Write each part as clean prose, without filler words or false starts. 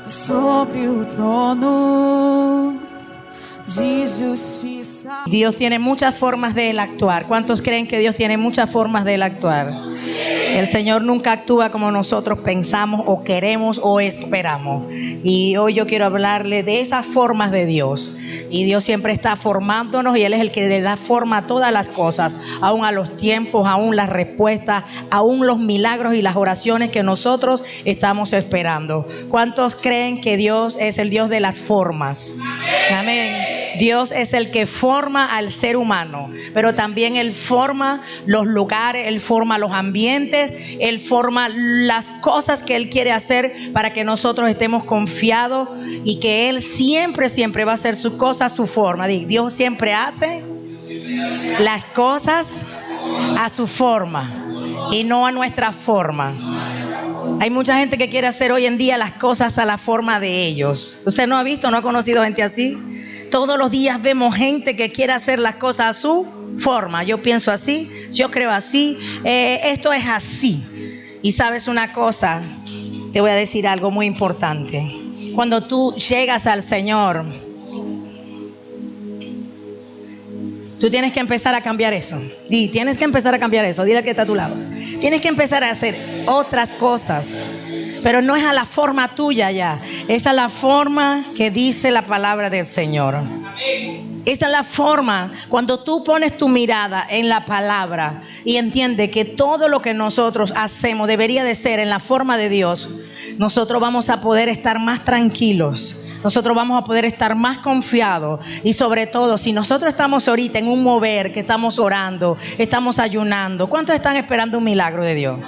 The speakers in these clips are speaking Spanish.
sobre o trono de justiça. Dios tiene muchas formas de él actuar. ¿Cuántos creen que Dios tiene muchas formas de él actuar? El Señor nunca actúa como nosotros pensamos o queremos o esperamos. Y hoy yo quiero hablarle de esas formas de Dios. Y Dios siempre está formándonos y Él es el que le da forma a todas las cosas, aún a los tiempos, aún las respuestas, aún los milagros y las oraciones que nosotros estamos esperando. ¿Cuántos creen que Dios es el Dios de las formas? Amén. Dios es el que forma al ser humano, pero también Él forma los lugares, Él forma los ambientes, Él forma las cosas que Él quiere hacer para que nosotros estemos confiados y que Él siempre va a hacer su cosa a su forma. Dios siempre hace las cosas a su forma y no a nuestra forma. Hay mucha gente que quiere hacer hoy en día las cosas a la forma de ellos. ¿Usted no ha visto, no ha conocido gente así? Todos los días vemos gente que quiere hacer las cosas a su forma. Yo pienso así, yo creo así, esto es así. Y sabes una cosa, te voy a decir algo muy importante. Cuando tú llegas al Señor, tú tienes que empezar a cambiar eso. Y tienes que empezar a cambiar eso. Dile al que está a tu lado. Tienes que empezar a hacer otras cosas. Pero no es a la forma tuya ya. Es a la forma que dice la palabra del Señor. Esa es la forma. Cuando tú pones tu mirada en la palabra y entiendes que todo lo que nosotros hacemos debería de ser en la forma de Dios, nosotros vamos a poder estar más tranquilos. Nosotros vamos a poder estar más confiados. Y sobre todo, si nosotros estamos ahorita en un mover, que estamos orando, estamos ayunando, ¿cuántos están esperando un milagro de Dios?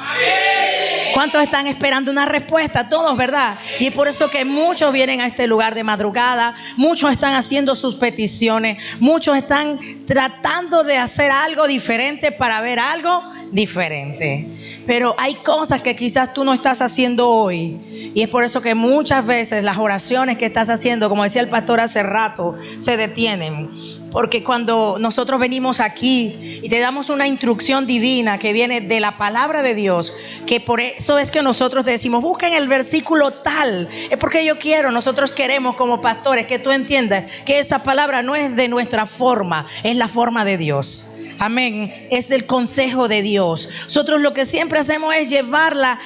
¿Cuántos están esperando una respuesta? Todos, ¿verdad? Y es por eso que muchos vienen a este lugar de madrugada. Muchos están haciendo sus peticiones. Muchos están tratando de hacer algo diferente para ver algo diferente. Pero hay cosas que quizás tú no estás haciendo hoy. Y es por eso que muchas veces las oraciones que estás haciendo, como decía el pastor hace rato, se detienen. Porque cuando nosotros venimos aquí y te damos una instrucción divina que viene de la palabra de Dios, que por eso es que nosotros decimos, busquen el versículo tal, es porque nosotros queremos como pastores que tú entiendas que esa palabra no es de nuestra forma, es la forma de Dios. Amén. Es del consejo de Dios. Nosotros lo que siempre hacemos es llevarla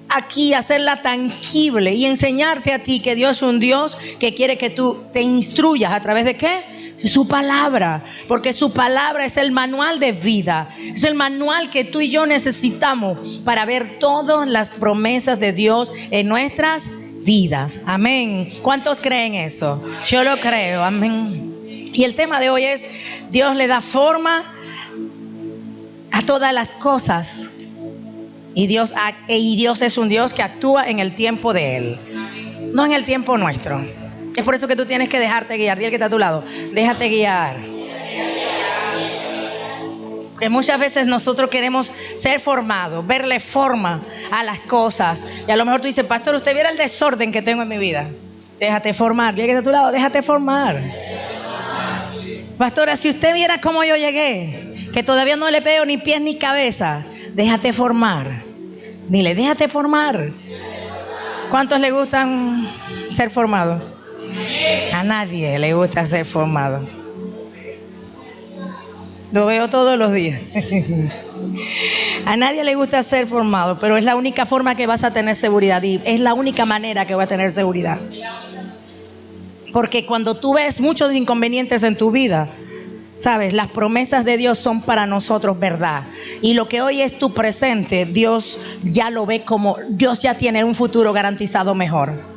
aquí, hacerla tangible y enseñarte a ti que Dios es un Dios que quiere que tú te instruyas a través de ¿qué? Su palabra, porque su palabra es el manual de vida, es el manual que tú y yo necesitamos para ver todas las promesas de Dios en nuestras vidas. Amén. ¿Cuántos creen eso? Yo lo creo. Amén. Y el tema de hoy es: Dios le da forma a todas las cosas. Y Dios es un Dios que actúa en el tiempo de Él, no en el tiempo nuestro. Es por eso que tú tienes que dejarte guiar. Dile que está a tu lado, déjate guiar. Porque muchas veces nosotros queremos ser formados, verle forma a las cosas. Y a lo mejor tú dices, pastor, usted viera el desorden que tengo en mi vida. Déjate formar. Dile que está a tu lado, déjate formar. Pastora, si usted viera cómo yo llegué, que todavía no le veo ni pies ni cabeza, déjate formar. Dile, déjate formar. ¿Cuántos le gustan ser formados? A nadie le gusta ser formado. Lo veo todos los días. A nadie le gusta ser formado, pero es la única forma que vas a tener seguridad y es la única manera que vas a tener seguridad. Porque cuando tú ves muchos inconvenientes en tu vida, sabes, las promesas de Dios son para nosotros verdad. Y lo que hoy es tu presente, Dios ya lo ve como, Dios ya tiene un futuro garantizado mejor.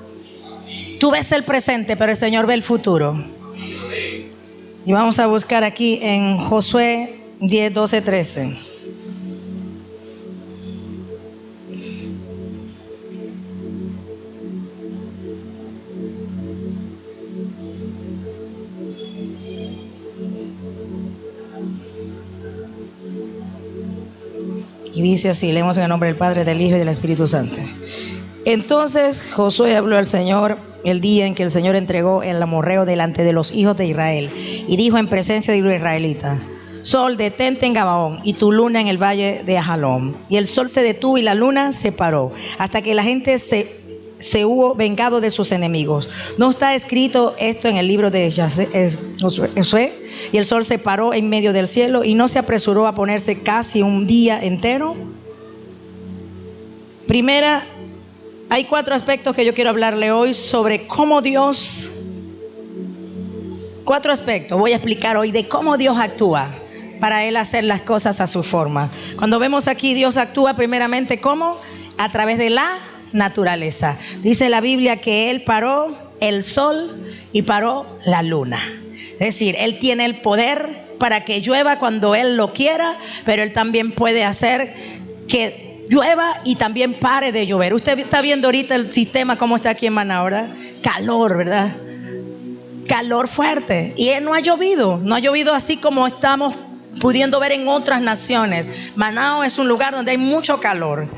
Tú ves el presente, pero el Señor ve el futuro. Y vamos a buscar aquí en Josué 10, 12, 13. Y dice así, leemos en el nombre del Padre, del Hijo y del Espíritu Santo. Entonces Josué habló al Señor el día en que el Señor entregó el amorreo delante de los hijos de Israel, y dijo en presencia de los israelitas: Sol, detente en Gabaón, y tu luna en el valle de Ajalón. Y el sol se detuvo y la luna se paró, hasta que la gente se se hubo vengado de sus enemigos. ¿No está escrito esto en el libro de Josué? Y el sol se paró en medio del cielo y no se apresuró a ponerse casi un día entero. Primera, hay 4 aspectos que yo quiero hablarle hoy sobre cómo Dios, 4 aspectos voy a explicar hoy de cómo Dios actúa para Él hacer las cosas a su forma. Cuando vemos aquí, Dios actúa primeramente ¿cómo? A través de la naturaleza. Dice la Biblia que Él paró el sol y paró la luna. Es decir, Él tiene el poder para que llueva cuando Él lo quiera, pero Él también puede hacer que llueva y también pare de llover. Usted está viendo ahorita el sistema como está aquí en Maná, ¿verdad? Calor, ¿verdad? Calor fuerte. Y Él no ha llovido así como estamos pudiendo ver en otras naciones. Manao es un lugar donde hay mucho calor,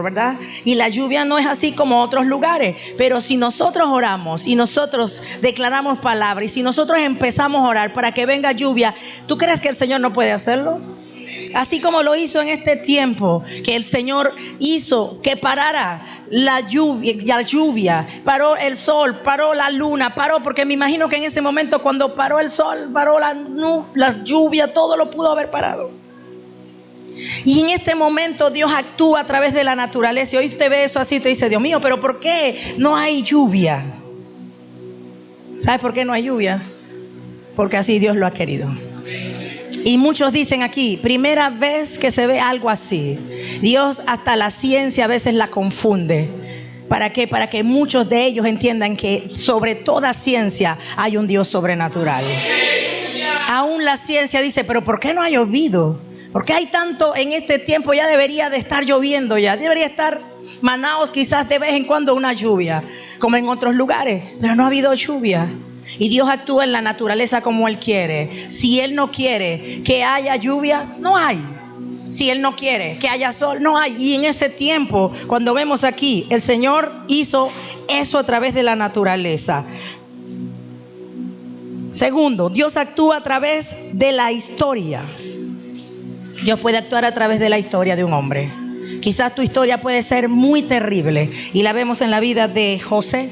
¿verdad? Y la lluvia no es así como otros lugares. Pero si nosotros oramos y nosotros declaramos palabra y si nosotros empezamos a orar para que venga lluvia, ¿tú crees que el Señor no puede hacerlo? Así como lo hizo en este tiempo, que el Señor hizo que parara la lluvia, paró el sol, paró la luna, paró, porque me imagino que en ese momento cuando paró el sol, paró la lluvia, todo lo pudo haber parado. Y en este momento Dios actúa a través de la naturaleza. Y hoy usted ve eso así y te dice, Dios mío, pero ¿por qué no hay lluvia? ¿Sabes por qué no hay lluvia? Porque así Dios lo ha querido. Y muchos dicen aquí, primera vez que se ve algo así. Dios hasta la ciencia a veces la confunde. ¿Para qué? Para que muchos de ellos entiendan que sobre toda ciencia hay un Dios sobrenatural. Aún la ciencia dice, pero ¿por qué no ha llovido? ¿Por qué hay tanto en este tiempo? Ya debería de estar lloviendo ya. Debería estar Manaos quizás de vez en cuando una lluvia, como en otros lugares. Pero no ha habido lluvia. Y Dios actúa en la naturaleza como Él quiere. Si Él no quiere que haya lluvia, no hay. Si Él no quiere que haya sol, no hay. Y en ese tiempo, cuando vemos aquí, el Señor hizo eso a través de la naturaleza. Segundo, Dios actúa a través de la historia. Dios puede actuar a través de la historia de un hombre. Quizás tu historia puede ser muy terrible. Y la vemos en la vida de José.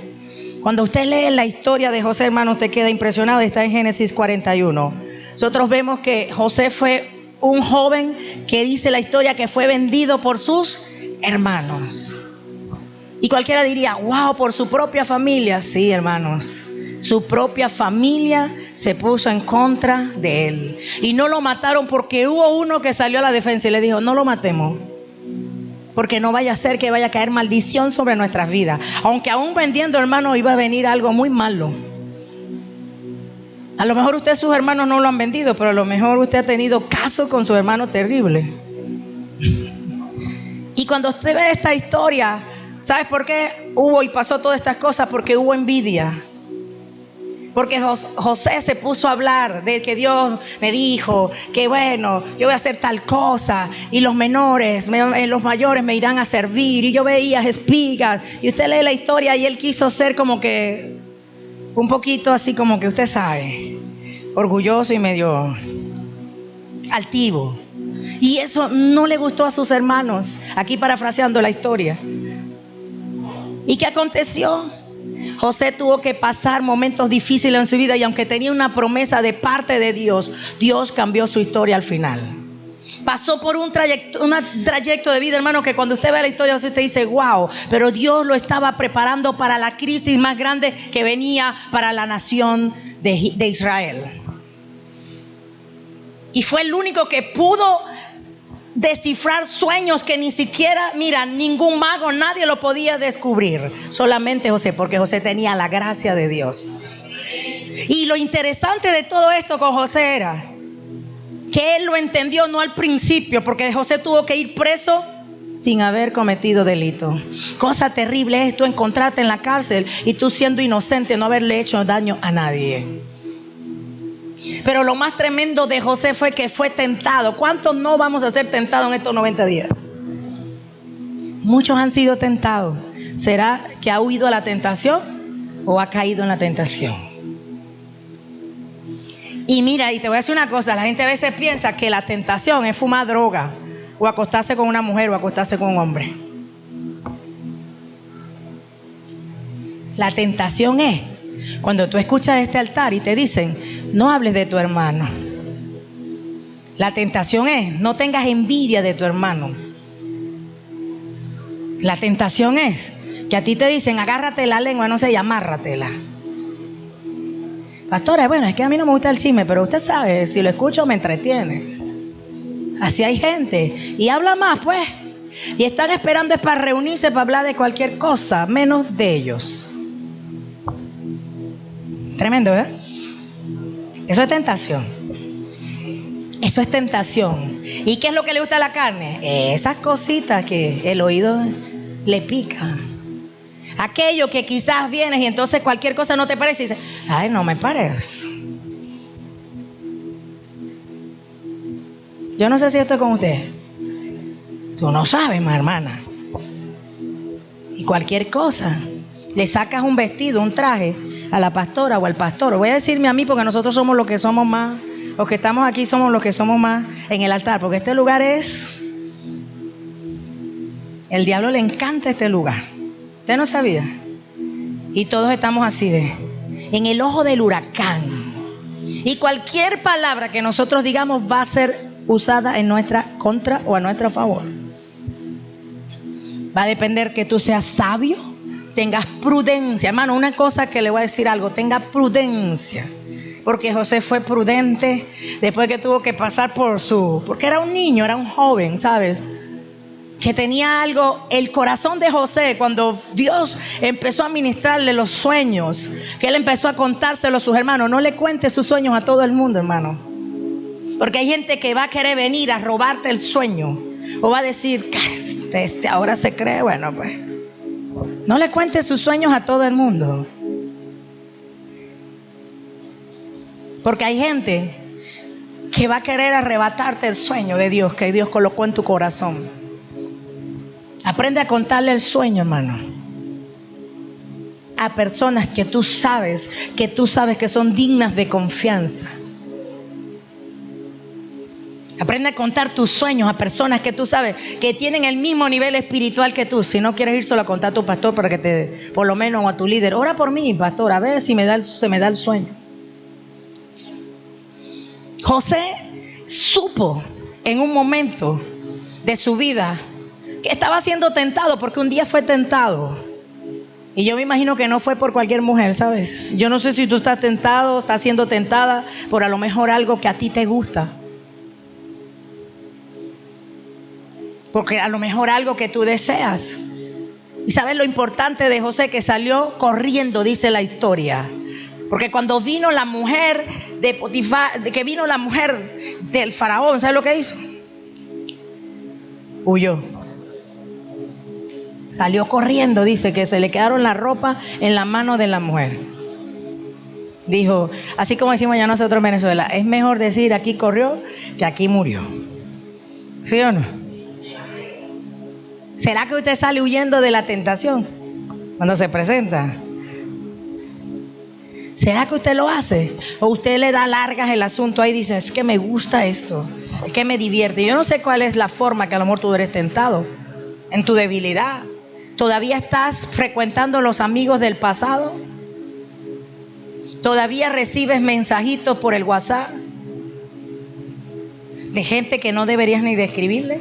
Cuando usted lee la historia de José, hermano, usted queda impresionado. Está en Génesis 41. Nosotros vemos que José fue un joven que dice la historia que fue vendido por sus hermanos. Y cualquiera diría, wow, por su propia familia. Sí, hermanos, su propia familia se puso en contra de él. Y no lo mataron porque hubo uno que salió a la defensa y le dijo, no lo matemos, porque no vaya a ser que vaya a caer maldición sobre nuestras vidas. Aunque aún vendiendo, hermano, iba a venir algo muy malo. A lo mejor usted, sus hermanos no lo han vendido, pero a lo mejor usted ha tenido casos con su hermano terrible. Y cuando usted ve esta historia, ¿sabes por qué hubo y pasó todas estas cosas? Porque hubo envidia. Porque José se puso a hablar de que Dios me dijo que bueno, yo voy a hacer tal cosa y los menores, los mayores me irán a servir. Y yo veía espigas y usted lee la historia y él quiso ser como que un poquito así como que usted sabe, orgulloso y medio altivo. Y eso no le gustó a sus hermanos, aquí parafraseando la historia. ¿Y qué aconteció? José tuvo que pasar momentos difíciles en su vida y aunque tenía una promesa de parte de Dios, Dios cambió su historia al final. Pasó por un trayecto de vida, hermano, que cuando usted ve la historia usted dice, wow, pero Dios lo estaba preparando para la crisis más grande que venía para la nación de Israel. Y fue el único que pudo descifrar sueños que ni siquiera, mira, ningún mago, nadie lo podía descubrir. Solamente José, porque José tenía la gracia de Dios. Y lo interesante de todo esto con José era que él lo entendió no al principio, porque José tuvo que ir preso sin haber cometido delito. Cosa terrible es tú encontrarte en la cárcel y tú siendo inocente, no haberle hecho daño a nadie. Pero lo más tremendo de José fue que fue tentado. ¿Cuántos no vamos a ser tentados en estos 90 días? Muchos han sido tentados. ¿Será que ha huido a la tentación o ha caído en la tentación? Y mira, y te voy a decir una cosa. La gente a veces piensa que la tentación es fumar droga o acostarse con una mujer o acostarse con un hombre. La tentación es cuando tú escuchas este altar y te dicen, no hables de tu hermano. La tentación es, no tengas envidia de tu hermano. La tentación es que a ti te dicen, agárrate la lengua, no sé, y amárratela. Pastora, bueno, es que a mí no me gusta el chisme, pero usted sabe, si lo escucho me entretiene. Así hay gente. Y habla más, pues. Y están esperando es para reunirse, para hablar de cualquier cosa, menos de ellos. Tremendo, ¿verdad? Eso es tentación. Eso es tentación. ¿Y qué es lo que le gusta a la carne? Esas cositas que el oído le pica. Aquello que quizás vienes y entonces cualquier cosa no te parece y dices, ay, no me parece. Yo no sé si estoy con ustedes. Tú no sabes, mi hermana. Y cualquier cosa, le sacas un vestido, un traje a la pastora o al pastor. Voy a decirme a mí porque nosotros somos los que somos más. Los que estamos aquí somos los que somos más en el altar. Porque este lugar es... El diablo le encanta este lugar. ¿Usted no sabía? Y todos estamos así en el ojo del huracán. Y cualquier palabra que nosotros digamos va a ser usada en nuestra contra o a nuestro favor. Va a depender que tú seas sabio, tengas prudencia. Hermano, una cosa que le voy a decir algo, tenga prudencia. Porque José fue prudente después que tuvo que pasar porque era un niño, era un joven, ¿sabes? Que tenía algo, el corazón de José, cuando Dios empezó a ministrarle los sueños, que él empezó a contárselo a sus hermanos. No le cuentes sus sueños a todo el mundo, hermano. Porque hay gente que va a querer venir a robarte el sueño. O va a decir, este ahora se cree, bueno pues. No le cuentes sus sueños a todo el mundo. Porque hay gente que va a querer arrebatarte el sueño de Dios, que Dios colocó en tu corazón. Aprende a contarle el sueño, hermano, a personas que tú sabes que son dignas de confianza. Aprende a contar tus sueños a personas que tú sabes que tienen el mismo nivel espiritual que tú. Si no quieres ir solo a contar a tu pastor para que te, por lo menos, o a tu líder, ora por mí, pastor, a ver si se me da el sueño. José supo en un momento de su vida que estaba siendo tentado, porque un día fue tentado. Y yo me imagino que no fue por cualquier mujer, ¿sabes? Yo no sé si tú estás tentado, estás siendo tentada por a lo mejor algo que a ti te gusta. Porque a lo mejor algo que tú deseas. Y sabes lo importante de José, que salió corriendo, dice la historia. Porque cuando vino la mujer de Potifar, que vino la mujer del faraón, ¿sabes lo que hizo? Huyó. Salió corriendo, dice que se le quedaron la ropa en la mano de la mujer. Dijo, así como decimos ya nosotros en Venezuela, es mejor decir aquí corrió que aquí murió. ¿Sí o no? ¿Será que usted sale huyendo de la tentación cuando se presenta? ¿Será que usted lo hace? ¿O usted le da largas el asunto ahí y dice, es que me gusta esto, es que me divierte? Yo no sé cuál es la forma que a lo mejor tú eres tentado en tu debilidad. ¿Todavía estás frecuentando los amigos del pasado? ¿Todavía recibes mensajitos por el WhatsApp de gente que no deberías ni de escribirle?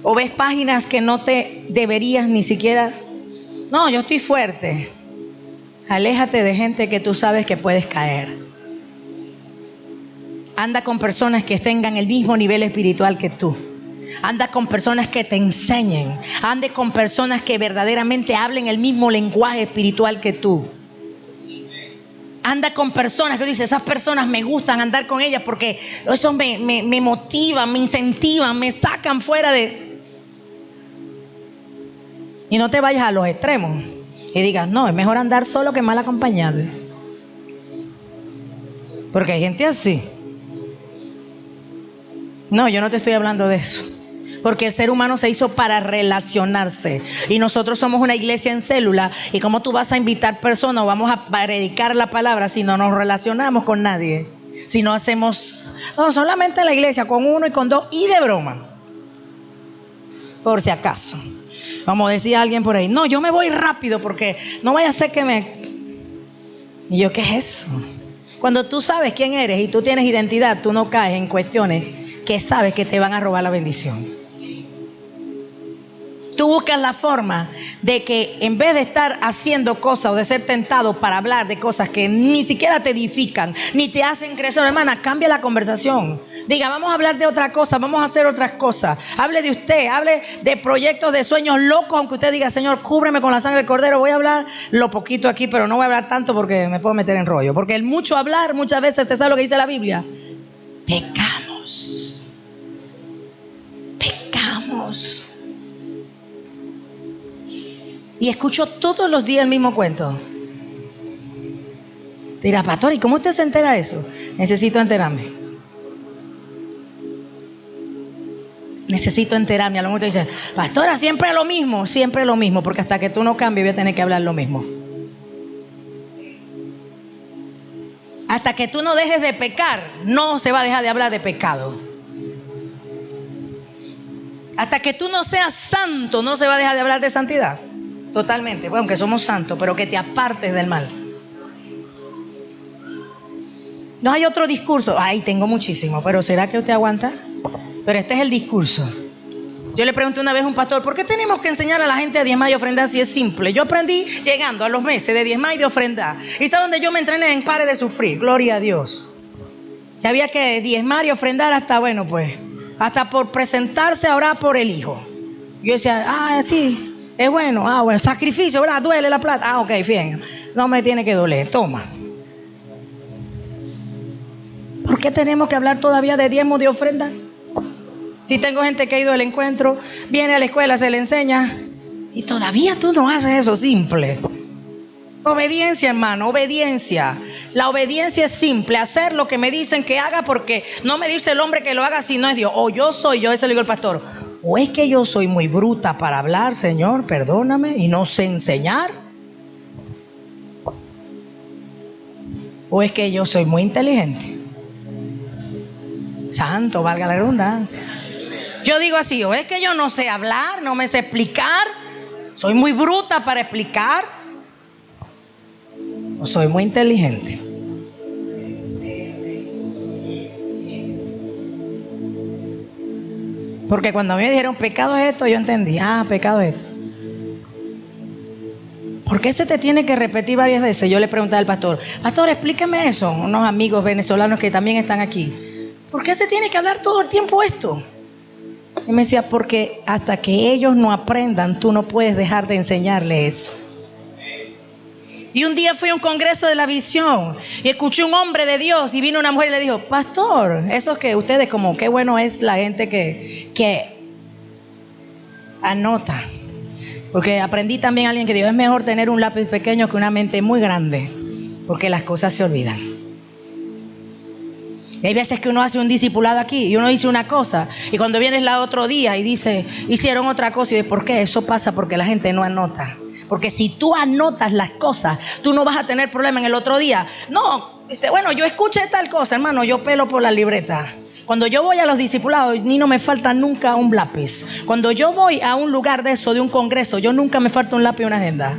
¿O ves páginas que no te deberías ni siquiera? No, yo estoy fuerte. Aléjate de gente que tú sabes que puedes caer. Anda con personas que tengan el mismo nivel espiritual que tú. Anda con personas que te enseñen. Ande con personas que verdaderamente hablen el mismo lenguaje espiritual que tú. Anda con personas que tú dices, esas personas me gustan andar con ellas porque eso me motivan, me incentivan, me sacan fuera de... Y no te vayas a los extremos y digas, no, es mejor andar solo que mal acompañado. Porque hay gente así. No, yo no te estoy hablando de eso. Porque el ser humano se hizo para relacionarse. Y nosotros somos una iglesia en célula. ¿Y cómo tú vas a invitar personas o vamos a predicar la palabra si no nos relacionamos con nadie? Si no hacemos, no, solamente en la iglesia, con uno y con dos y de broma. Por si acaso. Como decía alguien por ahí, no, yo me voy rápido porque no vaya a ser que me... Y yo, ¿qué es eso? Cuando tú sabes quién eres y tú tienes identidad, tú no caes en cuestiones que sabes que te van a robar la bendición. Tú buscas la forma de que en vez de estar haciendo cosas o de ser tentado para hablar de cosas que ni siquiera te edifican, ni te hacen crecer, hermana, cambia la conversación. Diga, vamos a hablar de otra cosa, vamos a hacer otras cosas. Hable de usted, hable de proyectos, de sueños locos, aunque usted diga, Señor, cúbreme con la sangre del Cordero. Voy a hablar lo poquito aquí, pero no voy a hablar tanto porque me puedo meter en rollo. Porque el mucho hablar, muchas veces, usted sabe lo que dice la Biblia, pecamos. Y escucho todos los días el mismo cuento. Dirá, pastor, ¿y cómo usted se entera de eso? Necesito enterarme. A lo mejor te dice, pastora, siempre lo mismo, porque hasta que tú no cambies voy a tener que hablar lo mismo. Hasta que tú no dejes de pecar, no se va a dejar de hablar de pecado. Hasta que tú no seas santo, no se va a dejar de hablar de santidad. Totalmente, bueno, aunque somos santos, pero que te apartes del mal. No hay otro discurso. Ay, tengo muchísimo, pero ¿será que usted aguanta? Pero este es el discurso. Yo le pregunté una vez a un pastor, ¿por qué tenemos que enseñar a la gente a diezmar y ofrendar si es simple? Yo aprendí llegando a los meses de diezmar y de ofrendar. ¿Y sabe dónde yo me entrené? En Pare de Sufrir, gloria a Dios. Ya había que diezmar y ofrendar hasta, bueno, pues, hasta por presentarse a orar por el hijo. Yo decía, sí. Es bueno, bueno, sacrificio, ¿verdad? Duele la plata. Ok, bien. No me tiene que doler, toma. ¿Por qué tenemos que hablar todavía de diezmo, de ofrenda? Si tengo gente que ha ido al encuentro, viene a la escuela, se le enseña, y todavía tú no haces eso simple. Obediencia, hermano, obediencia. La obediencia es simple, hacer lo que me dicen que haga, porque no me dice el hombre que lo haga si no es Dios. O yo soy yo, ese le digo el pastor. O es que yo soy muy bruta para hablar, Señor, perdóname, y no sé enseñar. O es que yo soy muy inteligente. Santo, valga la redundancia. Yo digo así, o es que yo no sé hablar, no me sé explicar, soy muy bruta para explicar, o soy muy inteligente. Porque cuando me dijeron pecado es esto, yo entendí, pecado es esto. ¿Por qué se te tiene que repetir varias veces? Yo le pregunté al pastor, explíqueme eso. Unos amigos venezolanos que también están aquí. ¿Por qué se tiene que hablar todo el tiempo esto? Y me decía, porque hasta que ellos no aprendan, tú no puedes dejar de enseñarles eso. Y un día fui a un congreso de la visión y escuché un hombre de Dios y vino una mujer y le dijo, pastor, eso es que ustedes como, qué bueno es la gente que anota. Porque aprendí también a alguien que dijo, es mejor tener un lápiz pequeño que una mente muy grande, porque las cosas se olvidan. Y hay veces que uno hace un discipulado aquí y uno dice una cosa y cuando vienes el otro día y dice, hicieron otra cosa y dice, ¿por qué? Eso pasa porque la gente no anota. Porque si tú anotas las cosas, tú no vas a tener problema en el otro día. No, bueno, yo escuché tal cosa, hermano, yo pelo por la libreta. Cuando yo voy a los discipulados, ni no me falta nunca un lápiz. Cuando yo voy a un lugar de eso, de un congreso, yo nunca me falta un lápiz y una agenda.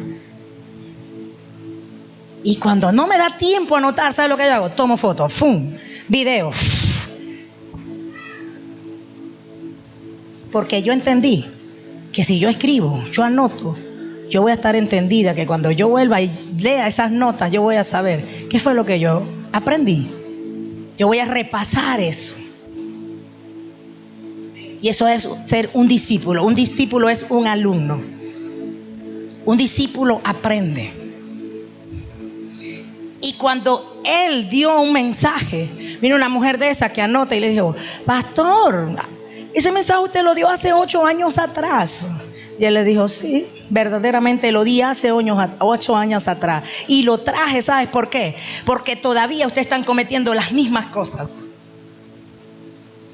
Y cuando no me da tiempo a anotar, ¿sabes lo que yo hago? Tomo fotos, ¡fum! Video. Porque yo entendí que si yo escribo, yo anoto, yo voy a estar entendida que cuando yo vuelva y lea esas notas, yo voy a saber qué fue lo que yo aprendí. Yo voy a repasar eso. Y eso es ser un discípulo. Un discípulo es un alumno. Un discípulo aprende. Y cuando él dio un mensaje, vino una mujer de esa que anota y le dijo, pastor, ese mensaje usted lo dio hace 8 años atrás. Y él le dijo, sí, verdaderamente lo di hace 8 años atrás. Y lo traje, ¿sabes por qué? Porque todavía ustedes están cometiendo las mismas cosas.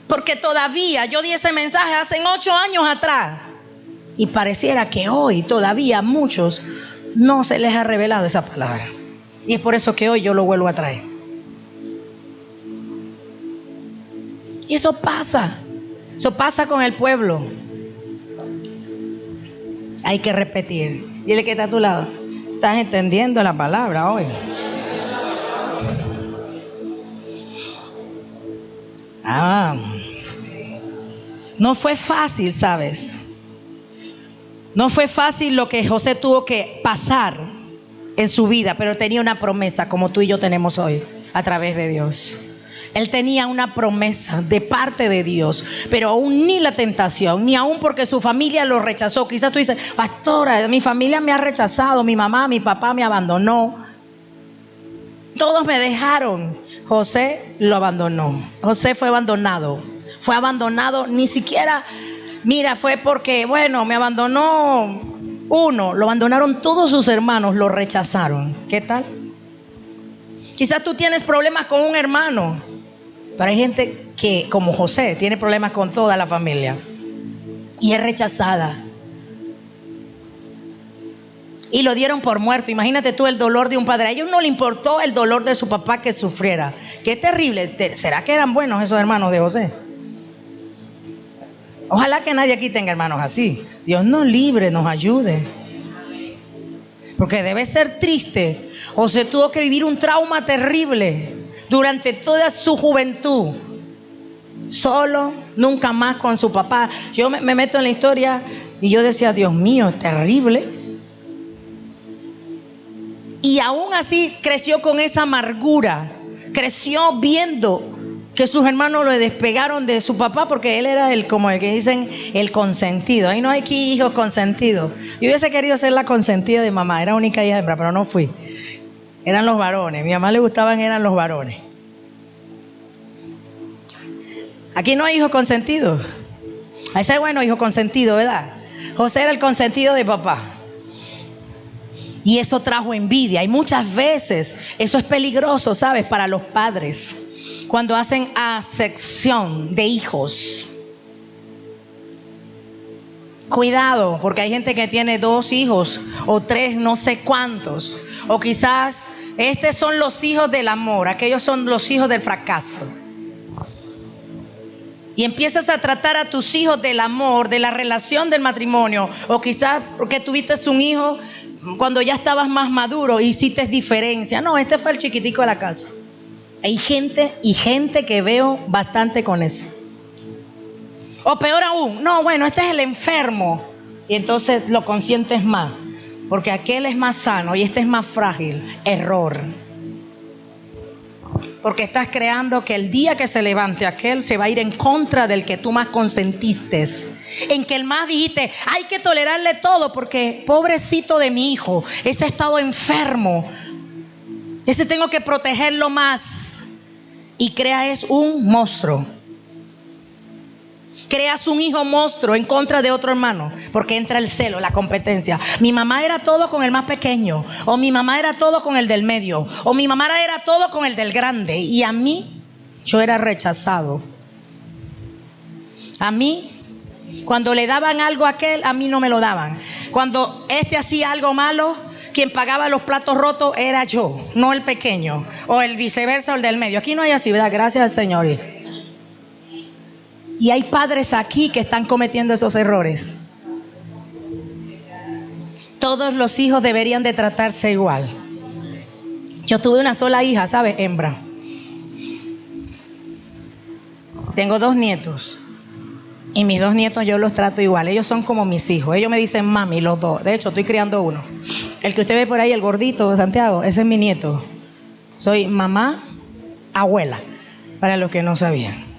Porque todavía yo di ese mensaje hace 8 años atrás. Y pareciera que hoy todavía a muchos no se les ha revelado esa palabra. Y es por eso que hoy yo lo vuelvo a traer. Y eso pasa con el pueblo. Hay que repetir. Dile que está a tu lado. Estás entendiendo la palabra hoy. No fue fácil, ¿sabes? No fue fácil lo que José tuvo que pasar en su vida, pero tenía una promesa como tú y yo tenemos hoy a través de Dios. Él tenía una promesa de parte de Dios, pero aún ni la tentación, ni aún porque su familia lo rechazó. Quizás tú dices, pastora, mi familia me ha rechazado, mi mamá, mi papá me abandonó, todos me dejaron. José lo abandonó. José fue abandonado ni siquiera, mira, fue porque, bueno, me abandonó uno, lo abandonaron todos sus hermanos, lo rechazaron. ¿Qué tal? Quizás tú tienes problemas con un hermano, pero hay gente que, como José, tiene problemas con toda la familia y es rechazada. Y lo dieron por muerto. Imagínate tú el dolor de un padre. A ellos no le importó el dolor de su papá que sufriera. Qué terrible. ¿Será que eran buenos esos hermanos de José? Ojalá que nadie aquí tenga hermanos así. Dios nos libre, nos ayude. Porque debe ser triste. José tuvo que vivir un trauma terrible durante toda su juventud. Solo, nunca más con su papá. Yo me meto en la historia y yo decía, Dios mío, es terrible. Y aún así creció con esa amargura. Creció viendo que sus hermanos lo despegaron de su papá, porque él era como el que dicen el consentido. Ahí no hay aquí hijos consentidos. Yo hubiese querido ser la consentida de mamá. Era única hija hembra, pero no fui. Eran los varones. Mi mamá le gustaban, eran los varones. Aquí no hay hijos consentidos. Ese es bueno, hijo consentido, ¿verdad? José era el consentido de papá. Y eso trajo envidia. Y muchas veces eso es peligroso, ¿sabes? Para los padres, cuando hacen acepción de hijos. Cuidado, porque hay gente que tiene 2 hijos o 3, no sé cuántos. O quizás estos son los hijos del amor, aquellos son los hijos del fracaso. Y empiezas a tratar a tus hijos del amor, de la relación del matrimonio. O quizás porque tuviste un hijo cuando ya estabas más maduro y hiciste diferencia. No, este fue el chiquitico de la casa. Hay gente que veo bastante con eso. O peor aún, no, bueno, este es el enfermo. Y entonces lo consientes más, porque aquel es más sano y este es más frágil. Error. Porque estás creando que el día que se levante aquel se va a ir en contra del que tú más consentiste. En que el más dijiste, hay que tolerarle todo porque pobrecito de mi hijo, ese ha estado enfermo, ese tengo que protegerlo más. Y creas un monstruo. Creas un hijo monstruo en contra de otro hermano, porque entra el celo, la competencia. Mi mamá era todo con el más pequeño, o mi mamá era todo con el del medio, o mi mamá era todo con el del grande. Y a mí, yo era rechazado. A mí, cuando le daban algo a aquel, a mí no me lo daban. Cuando este hacía algo malo, quien pagaba los platos rotos era yo, no el pequeño, o el viceversa, o el del medio. Aquí no hay así, ¿verdad? Gracias al Señor. Y hay padres aquí que están cometiendo esos errores. Todos los hijos deberían de tratarse igual. Yo tuve una sola hija, ¿sabes? Hembra. Tengo 2 nietos. Y mis 2 nietos yo los trato igual. Ellos son como mis hijos. Ellos me dicen mami, los 2. De hecho, estoy criando uno. El que usted ve por ahí, el gordito de Santiago, ese es mi nieto. Soy mamá, abuela, para los que no sabían.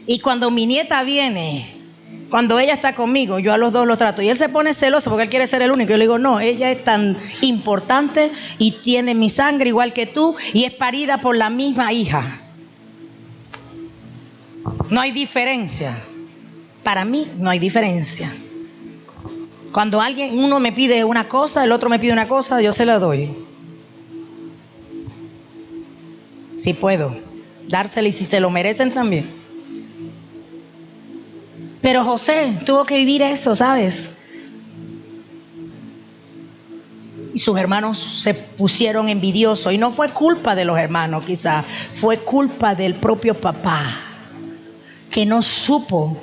Y cuando mi nieta viene, cuando ella está conmigo, yo a los 2 los trato. Y él se pone celoso porque él quiere ser el único. Yo le digo, no, ella es tan importante y tiene mi sangre igual que tú y es parida por la misma hija. No hay diferencia. Para mí no hay diferencia. Cuando uno me pide una cosa, el otro me pide una cosa, yo se la doy. Si puedo dársela y si se lo merecen también. Pero José tuvo que vivir eso, ¿sabes? Y sus hermanos se pusieron envidiosos. Y no fue culpa de los hermanos, quizás. Fue culpa del propio papá, que no supo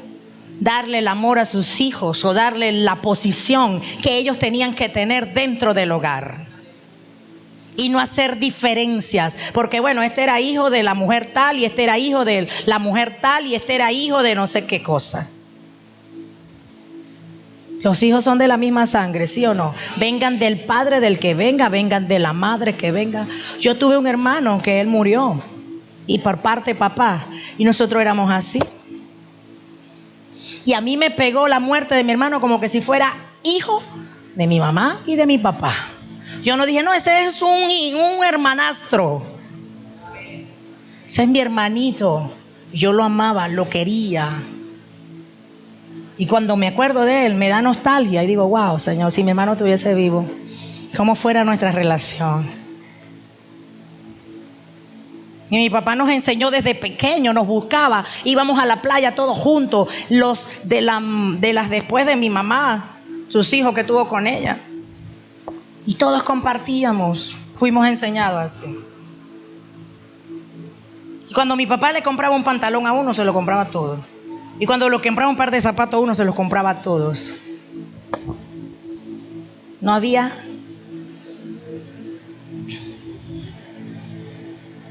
darle el amor a sus hijos o darle la posición que ellos tenían que tener dentro del hogar. Y no hacer diferencias, porque bueno, este era hijo de la mujer tal y este era hijo de la mujer tal y este era hijo de no sé qué cosa. Los hijos son de la misma sangre, ¿sí o no? Vengan del padre del que venga, vengan de la madre que venga. Yo tuve un hermano que él murió, y por parte de papá, y nosotros éramos así. Y a mí me pegó la muerte de mi hermano como que si fuera hijo de mi mamá y de mi papá. Yo no dije, no, ese es un hermanastro. Ese es mi hermanito. Yo lo amaba, lo quería. Y cuando me acuerdo de él, me da nostalgia y digo, wow, Señor, si mi hermano estuviese vivo, ¿cómo fuera nuestra relación? Y mi papá nos enseñó desde pequeño, nos buscaba, íbamos a la playa todos juntos, los de las después de mi mamá, sus hijos que tuvo con ella. Y todos compartíamos, fuimos enseñados así. Y cuando mi papá le compraba un pantalón a uno, se lo compraba a todos. Y cuando le compraba un par de zapatos a uno, se los compraba a todos. No había.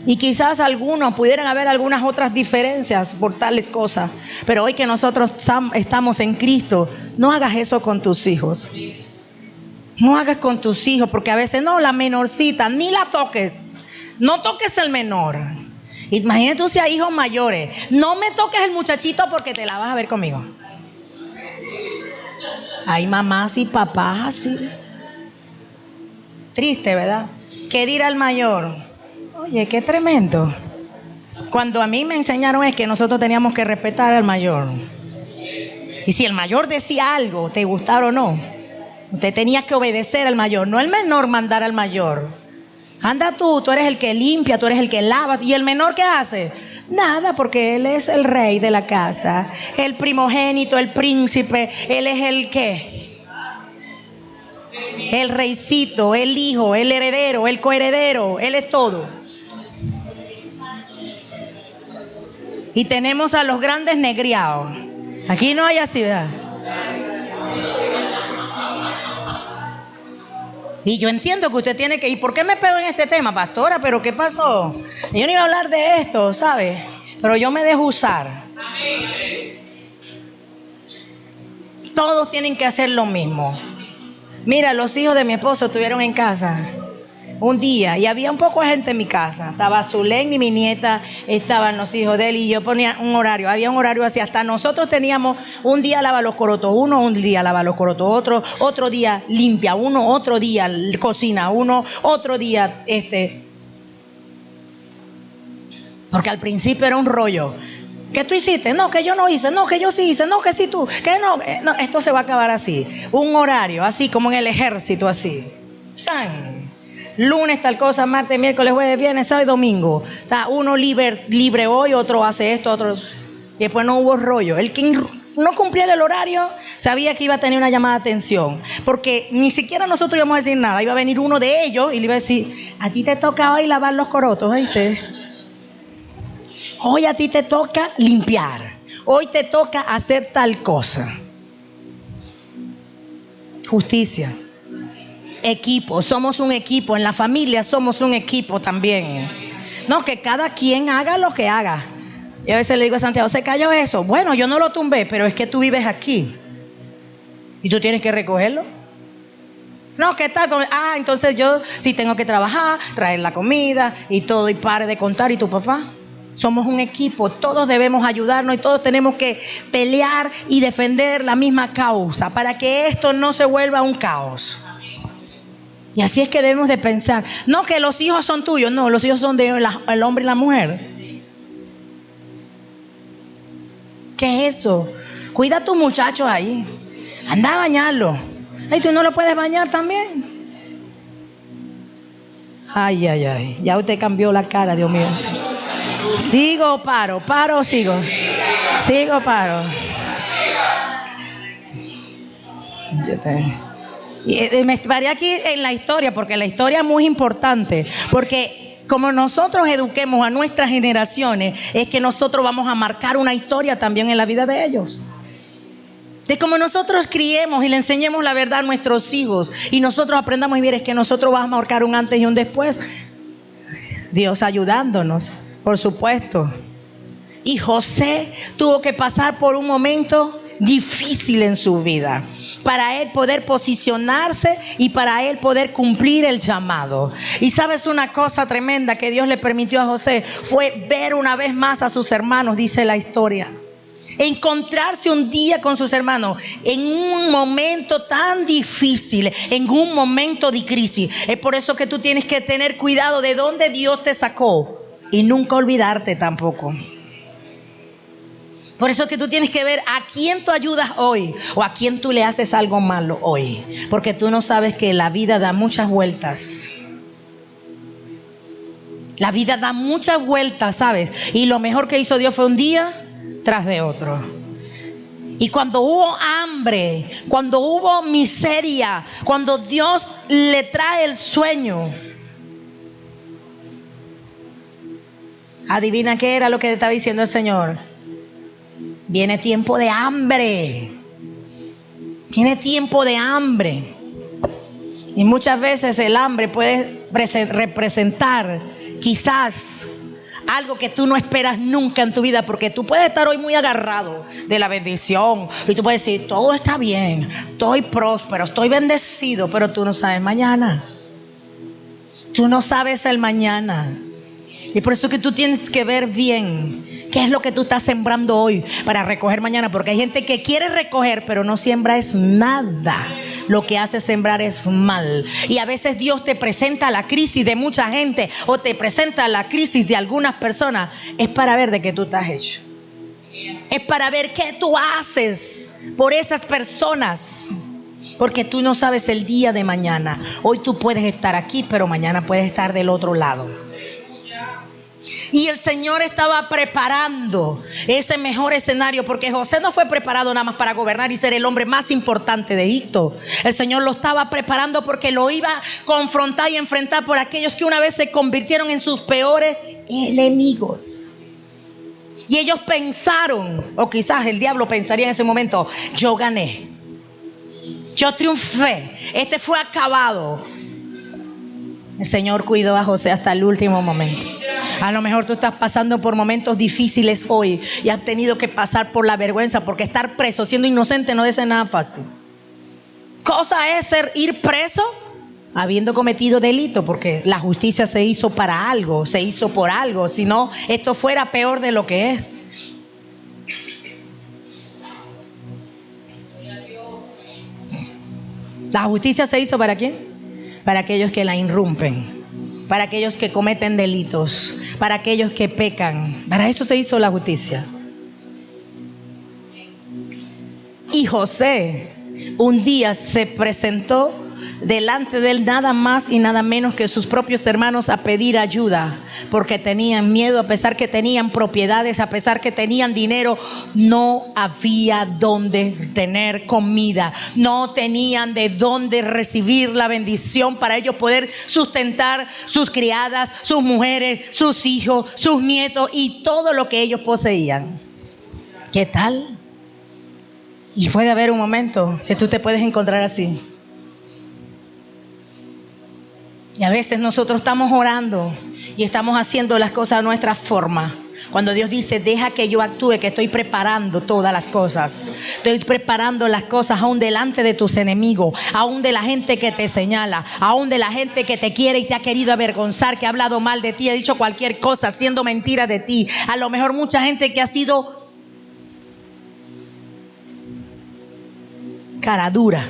Y quizás algunos pudieran haber algunas otras diferencias por tales cosas. Pero hoy que nosotros estamos en Cristo, no hagas eso con tus hijos. No hagas con tus hijos, porque a veces no, la menorcita, ni la toques. No toques el menor. Imagínate tú si hay hijos mayores. No me toques el muchachito porque te la vas a ver conmigo. Hay mamás y papás así. Triste, ¿verdad? ¿Qué dirá el mayor? Oye, qué tremendo. Cuando a mí me enseñaron es que nosotros teníamos que respetar al mayor. Y si el mayor decía algo, te gustara o no, usted tenía que obedecer al mayor, no el menor mandar al mayor. Anda tú eres el que limpia, tú eres el que lava. ¿Y el menor qué hace? Nada, porque él es el rey de la casa, el primogénito, el príncipe. Él es el ¿qué? El reycito, el hijo, el heredero, el coheredero. Él es todo. Y tenemos a los grandes negriados. Aquí no hay así, ¿verdad? Y yo entiendo que usted tiene que... ¿Y por qué me pego en este tema, pastora? ¿Pero qué pasó? Yo no iba a hablar de esto, ¿sabe? Pero yo me dejo usar. Todos tienen que hacer lo mismo. Mira, los hijos de mi esposo estuvieron en casa un día y había un poco de gente en mi casa. Estaba Zulén y mi nieta, estaban los hijos de él y yo ponía un horario. Había un horario así, hasta nosotros teníamos un día lava los corotos uno, un día lava los corotos otro día limpia uno, otro día cocina uno, otro día porque al principio era un rollo. ¿Qué tú hiciste? No, que yo no hice. No, que yo sí hice. No, que sí tú. Que no. No, esto se va a acabar así. Un horario, así como en el ejército, así. ¡Tan! Lunes tal cosa, martes, miércoles, jueves, viernes, sábado y domingo. O sea, uno libre hoy, otro hace esto, otro... Y después no hubo rollo. El que no cumpliera el horario sabía que iba a tener una llamada de atención. Porque ni siquiera nosotros íbamos a decir nada. Iba a venir uno de ellos y le iba a decir, a ti te toca hoy lavar los corotos, ¿viste? Hoy a ti te toca limpiar. Hoy te toca hacer tal cosa. Justicia. Equipo, somos un equipo. En la familia somos un equipo también. No, que cada quien haga lo que haga. Y a veces le digo a Santiago, ¿se cayó eso? Bueno, yo no lo tumbé, pero es que tú vives aquí y tú tienes que recogerlo. No, ¿qué tal? Entonces yo sí tengo que trabajar, traer la comida y todo, y pare de contar. ¿Y tu papá? Somos un equipo, todos debemos ayudarnos y todos tenemos que pelear y defender la misma causa para que esto no se vuelva un caos. Y así es que debemos de pensar. No que los hijos son tuyos, no, los hijos son del hombre y la mujer. ¿Qué es eso? Cuida a tus muchachos ahí. Anda a bañarlo. Ay, ¿tú no lo puedes bañar también? Ay. Ya usted cambió la cara, Dios mío. Sigo, paro, sigo. Sigo, paro. Y me paré aquí en la historia, porque la historia es muy importante. Porque como nosotros eduquemos a nuestras generaciones, es que nosotros vamos a marcar una historia también en la vida de ellos. De como nosotros criemos y le enseñemos la verdad a nuestros hijos y nosotros aprendamos y ver, es que nosotros vamos a marcar un antes y un después. Dios ayudándonos, por supuesto. Y José tuvo que pasar por un momento difícil en su vida para él poder posicionarse y para él poder cumplir el llamado. Y sabes una cosa tremenda que Dios le permitió a José, fue ver una vez más a sus hermanos, dice la historia. Encontrarse un día con sus hermanos en un momento tan difícil, en un momento de crisis. Es por eso que tú tienes que tener cuidado de dónde Dios te sacó y nunca olvidarte tampoco. Por eso que tú tienes que ver a quién tú ayudas hoy o a quién tú le haces algo malo hoy, porque tú no sabes que la vida da muchas vueltas. La vida da muchas vueltas, ¿sabes? Y lo mejor que hizo Dios fue un día tras de otro. Y cuando hubo hambre, cuando hubo miseria, cuando Dios le trae el sueño, adivina qué era lo que estaba diciendo el Señor. Viene tiempo de hambre. Viene tiempo de hambre. Y muchas veces el hambre puede representar quizás algo que tú no esperas nunca en tu vida, porque tú puedes estar hoy muy agarrado de la bendición y tú puedes decir, todo está bien, estoy próspero, estoy bendecido, pero tú no sabes mañana. Tú no sabes el mañana. Y por eso que tú tienes que ver bien qué es lo que tú estás sembrando hoy para recoger mañana, porque hay gente que quiere recoger pero no siembra es nada. Lo que hace sembrar es mal. Y a veces Dios te presenta la crisis de mucha gente o te presenta la crisis de algunas personas. Es para ver de qué tú estás hecho. Es para ver qué tú haces por esas personas. Porque tú no sabes el día de mañana. Hoy tú puedes estar aquí, pero mañana puedes estar del otro lado. Y el Señor estaba preparando ese mejor escenario, porque José no fue preparado nada más para gobernar y ser el hombre más importante de Egipto. El Señor lo estaba preparando porque lo iba a confrontar y enfrentar por aquellos que una vez se convirtieron en sus peores enemigos. Y ellos pensaron, o quizás el diablo pensaría en ese momento, yo gané, yo triunfé, este fue acabado. El Señor cuidó a José hasta el último momento. A lo mejor tú estás pasando por momentos difíciles hoy y has tenido que pasar por la vergüenza, porque estar preso siendo inocente no es nada fácil. Cosa es ir preso habiendo cometido delito, porque la justicia se hizo para algo, se hizo por algo. Si no, esto fuera peor de lo que es. La justicia se hizo ¿para quién? Para aquellos que la irrumpen, para aquellos que cometen delitos, para aquellos que pecan. Para eso se hizo la justicia. Y José un día se presentó delante de él nada más y nada menos que sus propios hermanos a pedir ayuda, porque tenían miedo. A pesar que tenían propiedades, a pesar que tenían dinero, no había dónde tener comida, no tenían de dónde recibir la bendición para ellos poder sustentar sus criadas, sus mujeres, sus hijos, sus nietos y todo lo que ellos poseían. ¿Qué tal? Y puede haber un momento que tú te puedes encontrar así. Y a veces nosotros estamos orando y estamos haciendo las cosas a nuestra forma. Cuando Dios dice, deja que yo actúe, que estoy preparando todas las cosas. Estoy preparando las cosas aún delante de tus enemigos, aún de la gente que te señala, aún de la gente que te quiere y te ha querido avergonzar, que ha hablado mal de ti, ha dicho cualquier cosa, haciendo mentira de ti. A lo mejor mucha gente que ha sido cara dura.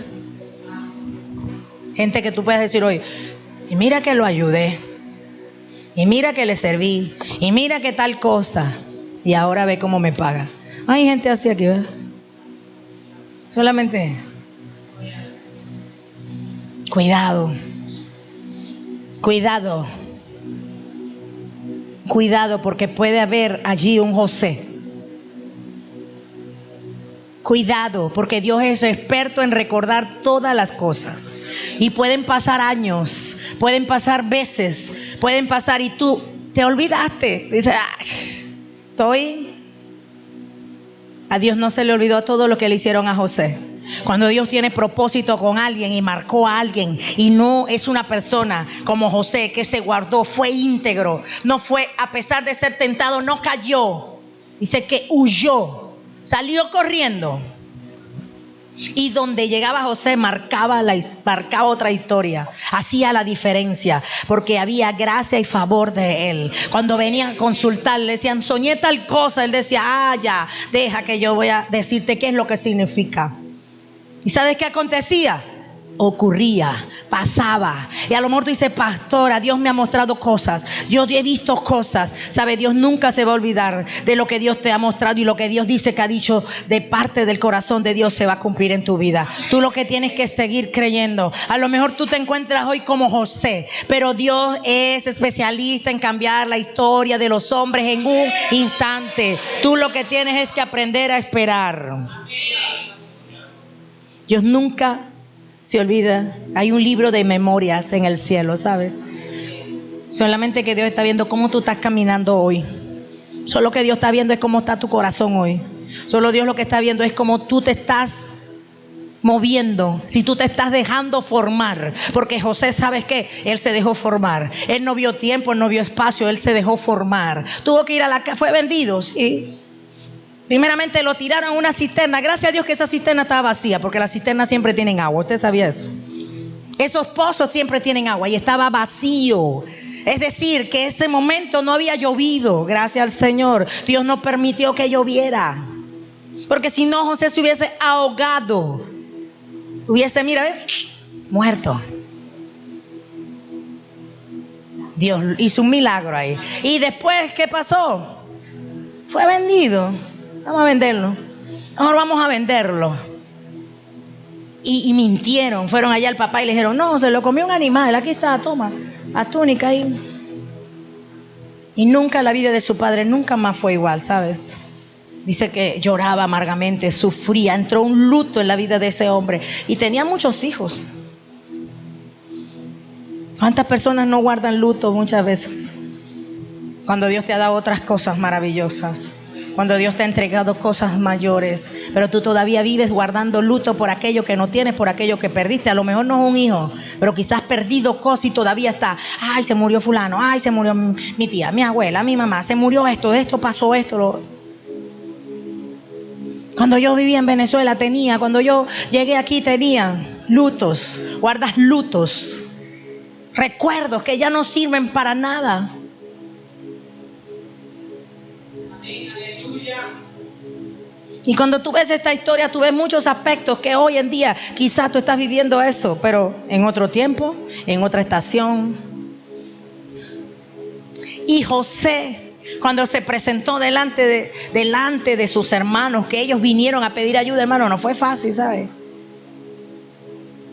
Gente que tú puedes decir hoy, y mira que lo ayudé, y mira que le serví, y mira que tal cosa, y ahora ve cómo me paga. Hay gente así aquí, ¿verdad? Solamente cuidado, porque puede haber allí un José. Cuidado, porque Dios es experto en recordar todas las cosas. Y pueden pasar años, pueden pasar veces, pueden pasar y tú te olvidaste. Dices, estoy A Dios no se le olvidó todo lo que le hicieron a José. Cuando Dios tiene propósito con alguien y marcó a alguien y no es una persona como José que se guardó, fue íntegro, no fue, a pesar de ser tentado, no cayó. Dice que huyó, salió corriendo. Y donde llegaba José marcaba otra historia, hacía la diferencia, porque había gracia y favor de él. Cuando venían a consultar, le decían, soñé tal cosa, él decía, ya, deja que yo voy a decirte qué es lo que significa. ¿Y sabes qué acontecía? Ocurría, pasaba. Y a lo mejor tú dices, pastora, Dios me ha mostrado cosas, yo he visto cosas. ¿Sabe? Dios nunca se va a olvidar de lo que Dios te ha mostrado, y lo que Dios dice que ha dicho de parte del corazón de Dios se va a cumplir en tu vida. Tú lo que tienes que seguir creyendo. A lo mejor tú te encuentras hoy como José, pero Dios es especialista en cambiar la historia de los hombres en un instante. Tú lo que tienes es que aprender a esperar. Dios nunca se olvida. Hay un libro de memorias en el cielo, ¿sabes? Solamente que Dios está viendo cómo tú estás caminando hoy. Solo que Dios está viendo es cómo está tu corazón hoy. Solo Dios lo que está viendo es cómo tú te estás moviendo, si tú te estás dejando formar. Porque José, ¿sabes qué? Él se dejó formar. Él no vio tiempo, él no vio espacio, él se dejó formar. Tuvo que ir a la casa, fue vendido, ¿sí? Primeramente lo tiraron a una cisterna. Gracias a Dios que esa cisterna estaba vacía, porque las cisternas siempre tienen agua. ¿Usted sabía eso? Esos pozos siempre tienen agua, y estaba vacío. Es decir, que ese momento no había llovido. Gracias al Señor, Dios no permitió que lloviera, porque si no, José se hubiese ahogado. Hubiese, muerto. Dios hizo un milagro ahí. Y después, ¿qué pasó? Fue vendido. Vamos a venderlo. Mejor vamos a venderlo. Y mintieron. Fueron allá al papá y le dijeron, no, se lo comió un animal. Aquí está, toma, la túnica ahí. Y nunca la vida de su padre, nunca más fue igual, ¿sabes? Dice que lloraba amargamente, sufría. Entró un luto en la vida de ese hombre. Y tenía muchos hijos. ¿Cuántas personas no guardan luto muchas veces? Cuando Dios te ha dado otras cosas maravillosas. Cuando Dios te ha entregado cosas mayores, pero tú todavía vives guardando luto por aquello que no tienes, por aquello que perdiste. A lo mejor no es un hijo, pero quizás has perdido cosas y todavía está. Ay, se murió fulano, ay, se murió mi tía, mi abuela, mi mamá, se murió esto pasó esto, lo otro. Cuando yo vivía en Venezuela cuando yo llegué aquí tenía lutos, guardas lutos, recuerdos que ya no sirven para nada. Y cuando tú ves esta historia, tú ves muchos aspectos que hoy en día quizás tú estás viviendo eso, pero en otro tiempo, en otra estación. Y José, cuando se presentó delante de sus hermanos, que ellos vinieron a pedir ayuda, hermano, no fue fácil, ¿sabes?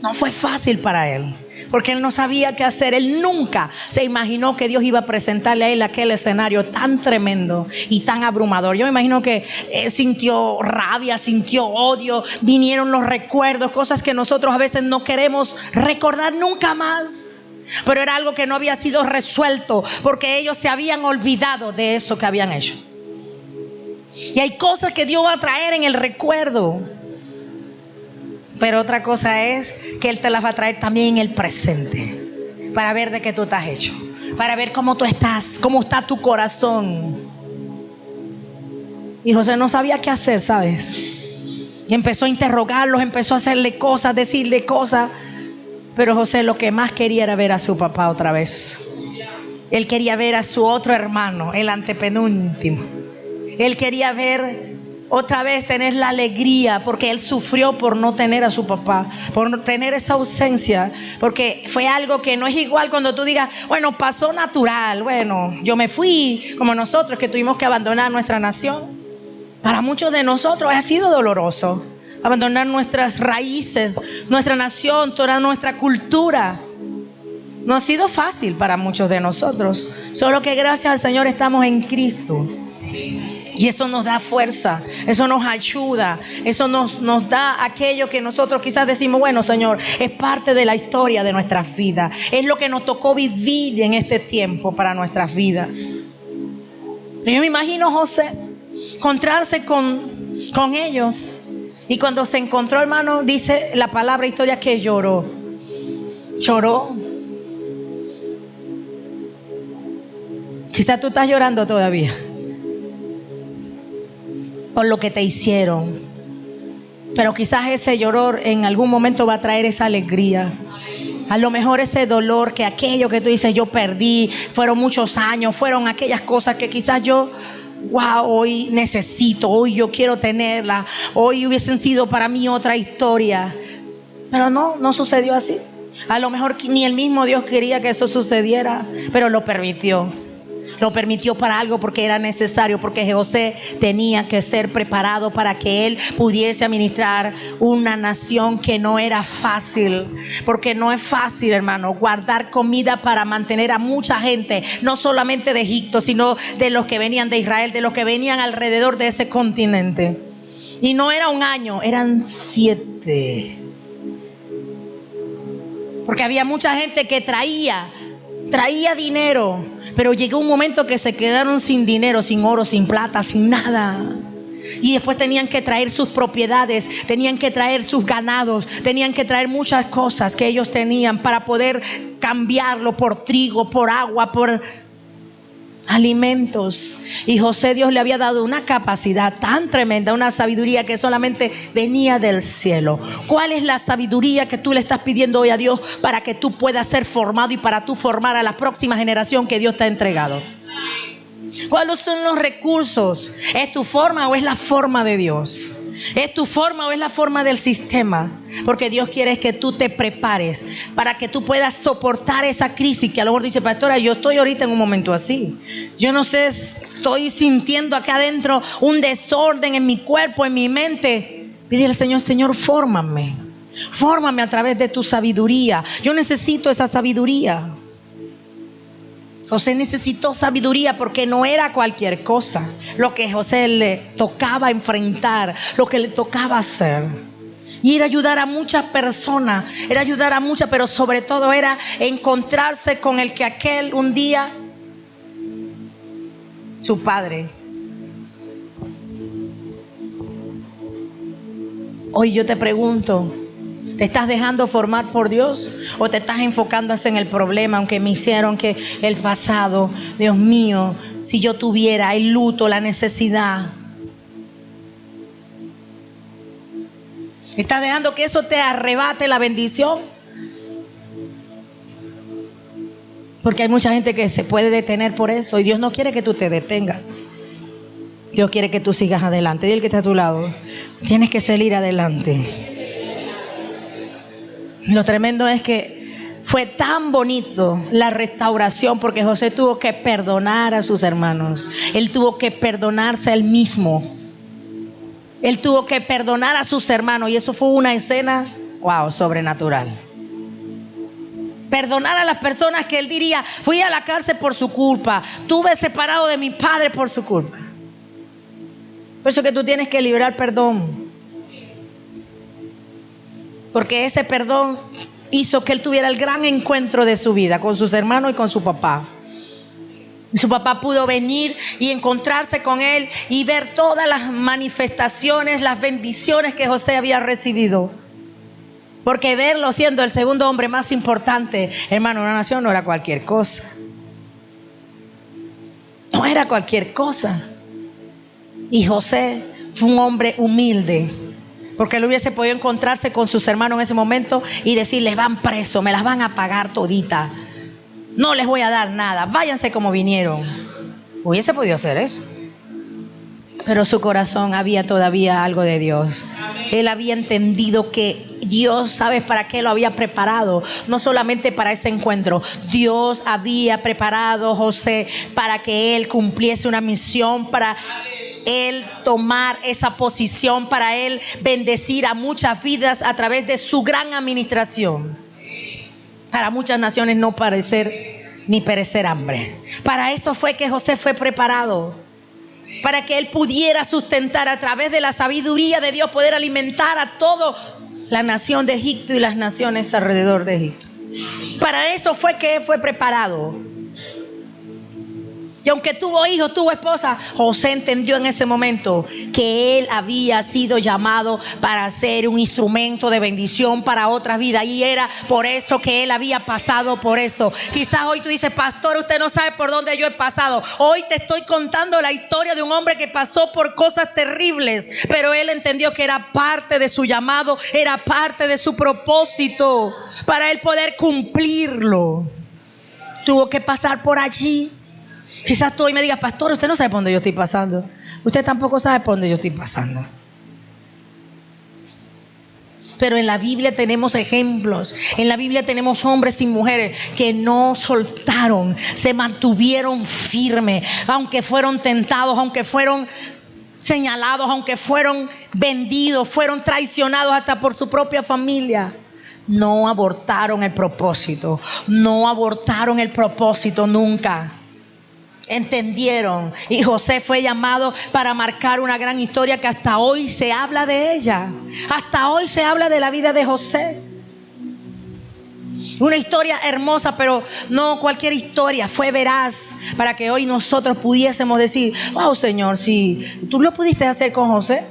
No fue fácil para él, porque él no sabía qué hacer. Él nunca se imaginó que Dios iba a presentarle a él aquel escenario tan tremendo y tan abrumador. Yo me imagino que sintió rabia, sintió odio, vinieron los recuerdos, cosas que nosotros a veces no queremos recordar nunca más. Pero era algo que no había sido resuelto, porque ellos se habían olvidado de eso que habían hecho. Y hay cosas que Dios va a traer en el recuerdo, pero otra cosa es que Él te las va a traer también en el presente, para ver de qué tú estás hecho, para ver cómo tú estás, cómo está tu corazón. Y José no sabía qué hacer, ¿sabes? Y empezó a interrogarlos, empezó a hacerle cosas, decirle cosas. Pero José lo que más quería era ver a su papá otra vez. Él quería ver a su otro hermano, el antepenúltimo. Él quería ver otra vez, tener la alegría, porque él sufrió por no tener a su papá, por no tener esa ausencia, porque fue algo que no es igual cuando tú digas, bueno, pasó natural, bueno, yo me fui, como nosotros que tuvimos que abandonar nuestra nación. Para muchos de nosotros ha sido doloroso abandonar nuestras raíces, nuestra nación, toda nuestra cultura. No ha sido fácil para muchos de nosotros, solo que gracias al Señor estamos en Cristo. Y eso nos da fuerza, eso nos ayuda, eso nos da aquello que nosotros quizás decimos, bueno, Señor, es parte de la historia de nuestras vidas. Es lo que nos tocó vivir en este tiempo para nuestras vidas. Pero yo me imagino José encontrarse con con ellos. Y cuando se encontró, hermano, dice la palabra historia que lloró. Lloró. Quizás tú estás llorando todavía por lo que te hicieron, pero quizás ese lloror en algún momento va a traer esa alegría. A lo mejor ese dolor, que aquello que tú dices yo perdí, fueron muchos años, fueron aquellas cosas que quizás yo, wow, hoy necesito, hoy yo quiero tenerla, hoy hubiesen sido para mí otra historia. Pero no sucedió así. A lo mejor ni el mismo Dios quería que eso sucediera, pero lo permitió. Lo permitió para algo, porque era necesario, porque José tenía que ser preparado para que él pudiese administrar una nación que no era fácil. Porque no es fácil, hermano, guardar comida para mantener a mucha gente, no solamente de Egipto, sino de los que venían de Israel, de los que venían alrededor de ese continente. Y no era un año, eran 7. Porque había mucha gente que traía dinero, pero llegó un momento que se quedaron sin dinero, sin oro, sin plata, sin nada. Y después tenían que traer sus propiedades, tenían que traer sus ganados, tenían que traer muchas cosas que ellos tenían para poder cambiarlo por trigo, por agua, por alimentos. Y José, Dios le había dado una capacidad tan tremenda, una sabiduría que solamente venía del cielo. ¿Cuál es la sabiduría que tú le estás pidiendo hoy a Dios para que tú puedas ser formado y para tú formar a la próxima generación que Dios te ha entregado? ¿Cuáles son los recursos? ¿Es tu forma o es la forma de Dios? ¿Es tu forma o es la forma del sistema? Porque Dios quiere que tú te prepares para que tú puedas soportar esa crisis. Que a lo mejor dice, pastora, yo estoy ahorita en un momento así. Yo no sé, estoy sintiendo acá adentro un desorden en mi cuerpo, en mi mente. Pídele al Señor, Señor, fórmame. Fórmame a través de tu sabiduría. Yo necesito esa sabiduría. José necesitó sabiduría, porque no era cualquier cosa lo que José le tocaba enfrentar, lo que le tocaba hacer. Y era ayudar a muchas personas, pero sobre todo era encontrarse con el que aquel un día, su padre. Hoy yo te pregunto, ¿te estás dejando formar por Dios o te estás enfocando en el problema? Aunque me hicieron que el pasado, Dios mío, si yo tuviera el luto, la necesidad. ¿Estás dejando que eso te arrebate la bendición? Porque hay mucha gente que se puede detener por eso, y Dios no quiere que tú te detengas. Dios quiere que tú sigas adelante. Dile que está a tu lado, tienes que salir adelante. Lo tremendo es que fue tan bonito la restauración, porque José tuvo que perdonar a sus hermanos. Él tuvo que perdonarse a él mismo. Él tuvo que perdonar a sus hermanos, y eso fue una escena, wow, sobrenatural. Perdonar a las personas que él diría, fui a la cárcel por su culpa, estuve separado de mi padre por su culpa. Por eso que tú tienes que liberar perdón. Porque ese perdón hizo que él tuviera el gran encuentro de su vida con sus hermanos y con su papá. Y su papá pudo venir y encontrarse con él y ver todas las manifestaciones, las bendiciones que José había recibido. Porque verlo siendo el segundo hombre más importante, hermano, una nación no era cualquier cosa. No era cualquier cosa. Y José fue un hombre humilde, porque él hubiese podido encontrarse con sus hermanos en ese momento y decirles, van presos, me las van a pagar todita, no les voy a dar nada, váyanse como vinieron. Hubiese podido hacer eso, pero su corazón había todavía algo de Dios. Él había entendido que Dios, ¿sabes para qué lo había preparado? No solamente para ese encuentro. Dios había preparado a José para que él cumpliese una misión, para él tomar esa posición, para él bendecir a muchas vidas a través de su gran administración. Para muchas naciones no padecer ni perecer hambre. Para eso fue que José fue preparado, para que él pudiera sustentar a través de la sabiduría de Dios, poder alimentar a toda la nación de Egipto y las naciones alrededor de Egipto. Para eso fue que él fue preparado. Y aunque tuvo hijos, tuvo esposa, José entendió en ese momento que él había sido llamado para ser un instrumento de bendición para otras vidas. Y era por eso que él había pasado por eso. Quizás hoy tú dices, pastor, usted no sabe por dónde yo he pasado. Hoy te estoy contando la historia de un hombre que pasó por cosas terribles, pero él entendió que era parte de su llamado, era parte de su propósito. Para él poder cumplirlo, tuvo que pasar por allí. Quizás tú hoy me digas, pastor, usted no sabe por dónde yo estoy pasando. Usted tampoco sabe por dónde yo estoy pasando. Pero en la Biblia tenemos ejemplos. En la Biblia tenemos hombres y mujeres que no soltaron, se mantuvieron firmes, aunque fueron tentados, aunque fueron señalados, aunque fueron vendidos, fueron traicionados hasta por su propia familia. No abortaron el propósito. No abortaron el propósito nunca. Entendieron, y José fue llamado para marcar una gran historia que hasta hoy se habla de ella. Hasta hoy se habla de la vida de José. Una historia hermosa, pero no cualquier historia. Fue veraz para que hoy nosotros pudiésemos decir, wow, Señor, si tú lo pudiste hacer con José,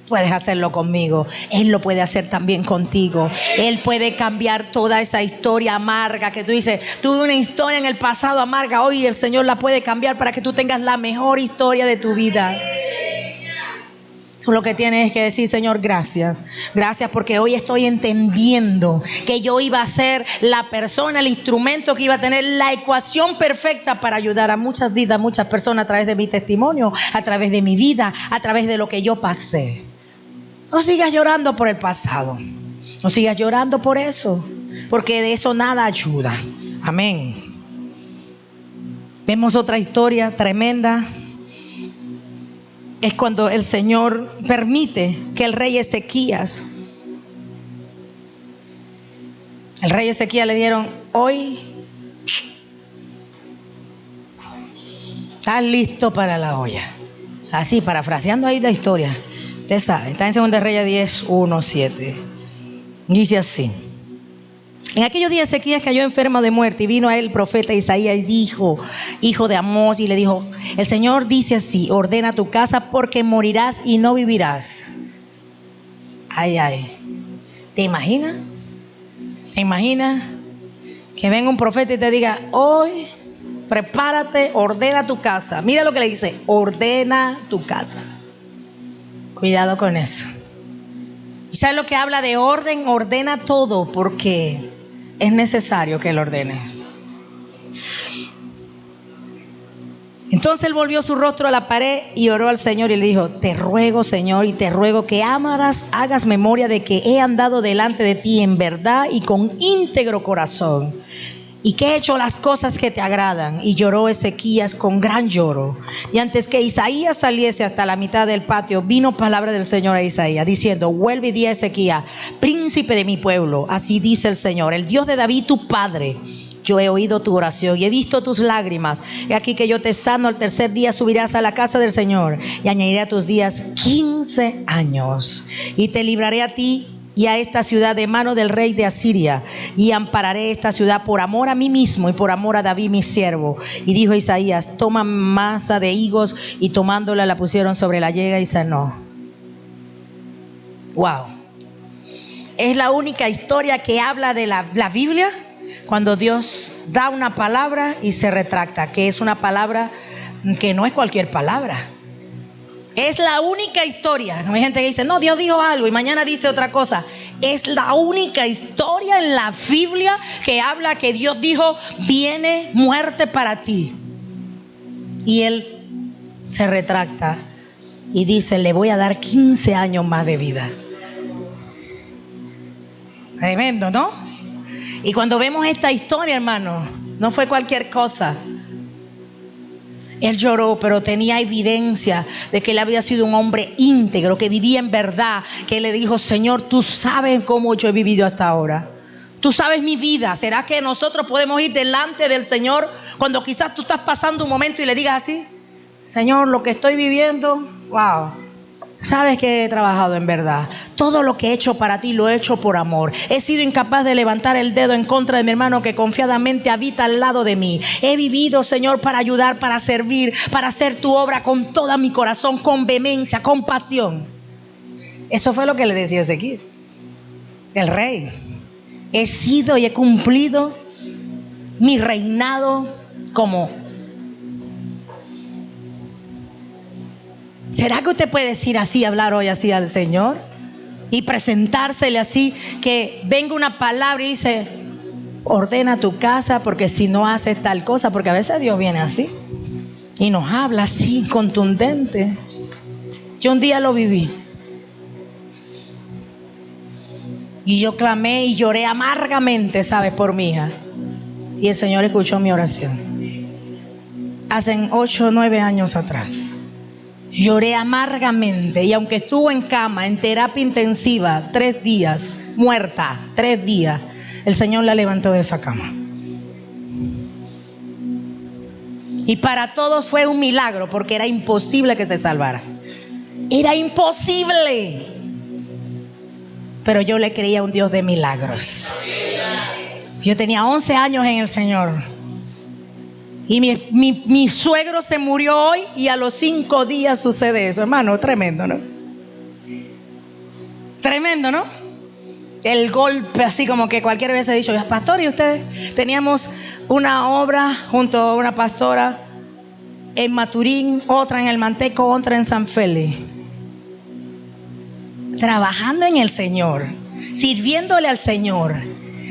puedes hacerlo conmigo. Él lo puede hacer también contigo. Él puede cambiar toda esa historia amarga que tú dices, tuve una historia en el pasado amarga, hoy el Señor la puede cambiar para que tú tengas la mejor historia de tu vida. Lo que tienes es que decir, Señor, gracias. Gracias porque hoy estoy entendiendo que yo iba a ser la persona, el instrumento que iba a tener la ecuación perfecta para ayudar a muchas vidas, muchas personas a través de mi testimonio, a través de mi vida, a través de lo que yo pasé. No sigas llorando por el pasado. No sigas llorando por eso, porque de eso nada ayuda. Amén. Vemos otra historia tremenda. Es cuando el Señor permite que el rey Ezequías, le dieron, hoy estás listo para la olla. Así, parafraseando ahí la historia. Usted sabe, está en 2 Reyes 10, 1, 7. Dice así: en aquellos días Ezequías cayó enfermo de muerte, y vino a él el profeta Isaías y dijo, hijo de Amós, y le dijo, el Señor dice así, ordena tu casa porque morirás y no vivirás. Ay, ay. ¿Te imaginas? ¿Te imaginas que venga un profeta y te diga, hoy prepárate, ordena tu casa? Mira lo que le dice, ordena tu casa. Cuidado con eso. ¿Y sabes lo que habla de orden? Ordena todo porque es necesario que lo ordenes. Entonces él volvió su rostro a la pared y oró al Señor y le dijo, te ruego, Señor, y te ruego que hagas memoria de que he andado delante de ti en verdad y con íntegro corazón, y que he hecho las cosas que te agradan. Y lloró Ezequías con gran lloro. Y antes que Isaías saliese hasta la mitad del patio, vino palabra del Señor a Isaías, diciendo, vuelve y di a Ezequías, príncipe de mi pueblo, así dice el Señor, el Dios de David tu padre, yo he oído tu oración y he visto tus lágrimas. He aquí que yo te sano, al tercer día subirás a la casa del Señor, y añadiré a tus días 15 años. Y te libraré a ti y a esta ciudad de mano del rey de Asiria, y ampararé esta ciudad por amor a mí mismo y por amor a David mi siervo. Y dijo Isaías, toma masa de higos, y tomándola la pusieron sobre la llaga y sanó. Wow. Es la única historia que habla de la Biblia cuando Dios da una palabra y se retracta, que es una palabra que no es cualquier palabra. Es la única historia. Hay gente que dice, no, Dios dijo algo y mañana dice otra cosa. Es la única historia en la Biblia que habla que Dios dijo, viene muerte para ti. Y Él se retracta y dice, le voy a dar 15 años más de vida. Tremendo, ¿no? Y cuando vemos esta historia, hermano, no fue cualquier cosa. Él lloró, pero tenía evidencia de que él había sido un hombre íntegro, que vivía en verdad, que le dijo, Señor, tú sabes cómo yo he vivido hasta ahora. Tú sabes mi vida. ¿Será que nosotros podemos ir delante del Señor cuando quizás tú estás pasando un momento y le digas así, Señor, lo que estoy viviendo, wow, Sabes que he trabajado en verdad. Todo lo que he hecho para ti lo he hecho por amor. He sido incapaz de levantar el dedo en contra de mi hermano que confiadamente habita al lado de mí. He vivido, Señor, para ayudar, para servir, para hacer tu obra con todo mi corazón, con vehemencia, con pasión. Eso fue lo que le decía Ezequiel, el rey. He sido y he cumplido mi reinado como... ¿Será que usted puede decir así, hablar hoy así al Señor? Y presentársele así, que venga una palabra y dice, ordena tu casa porque si no haces tal cosa, porque a veces Dios viene así y nos habla así, contundente. Yo un día lo viví. Y yo clamé y lloré amargamente, ¿sabes? Por mi hija. Y el Señor escuchó mi oración. Hace 8 o 9 años atrás. Lloré amargamente y aunque estuvo en cama, en terapia intensiva, 3 días, muerta, 3 días, el Señor la levantó de esa cama. Y para todos fue un milagro porque era imposible que se salvara. Era imposible. Pero yo le creía a un Dios de milagros. Yo tenía 11 años en el Señor. Y mi suegro se murió hoy y a los 5 días sucede eso. Hermano, tremendo, ¿no? Tremendo, ¿no? El golpe, así como que cualquier vez he dicho, pastor, ¿y ustedes? Teníamos una obra junto a una pastora en Maturín, otra en el Manteco, otra en San Félix. Trabajando en el Señor, sirviéndole al Señor.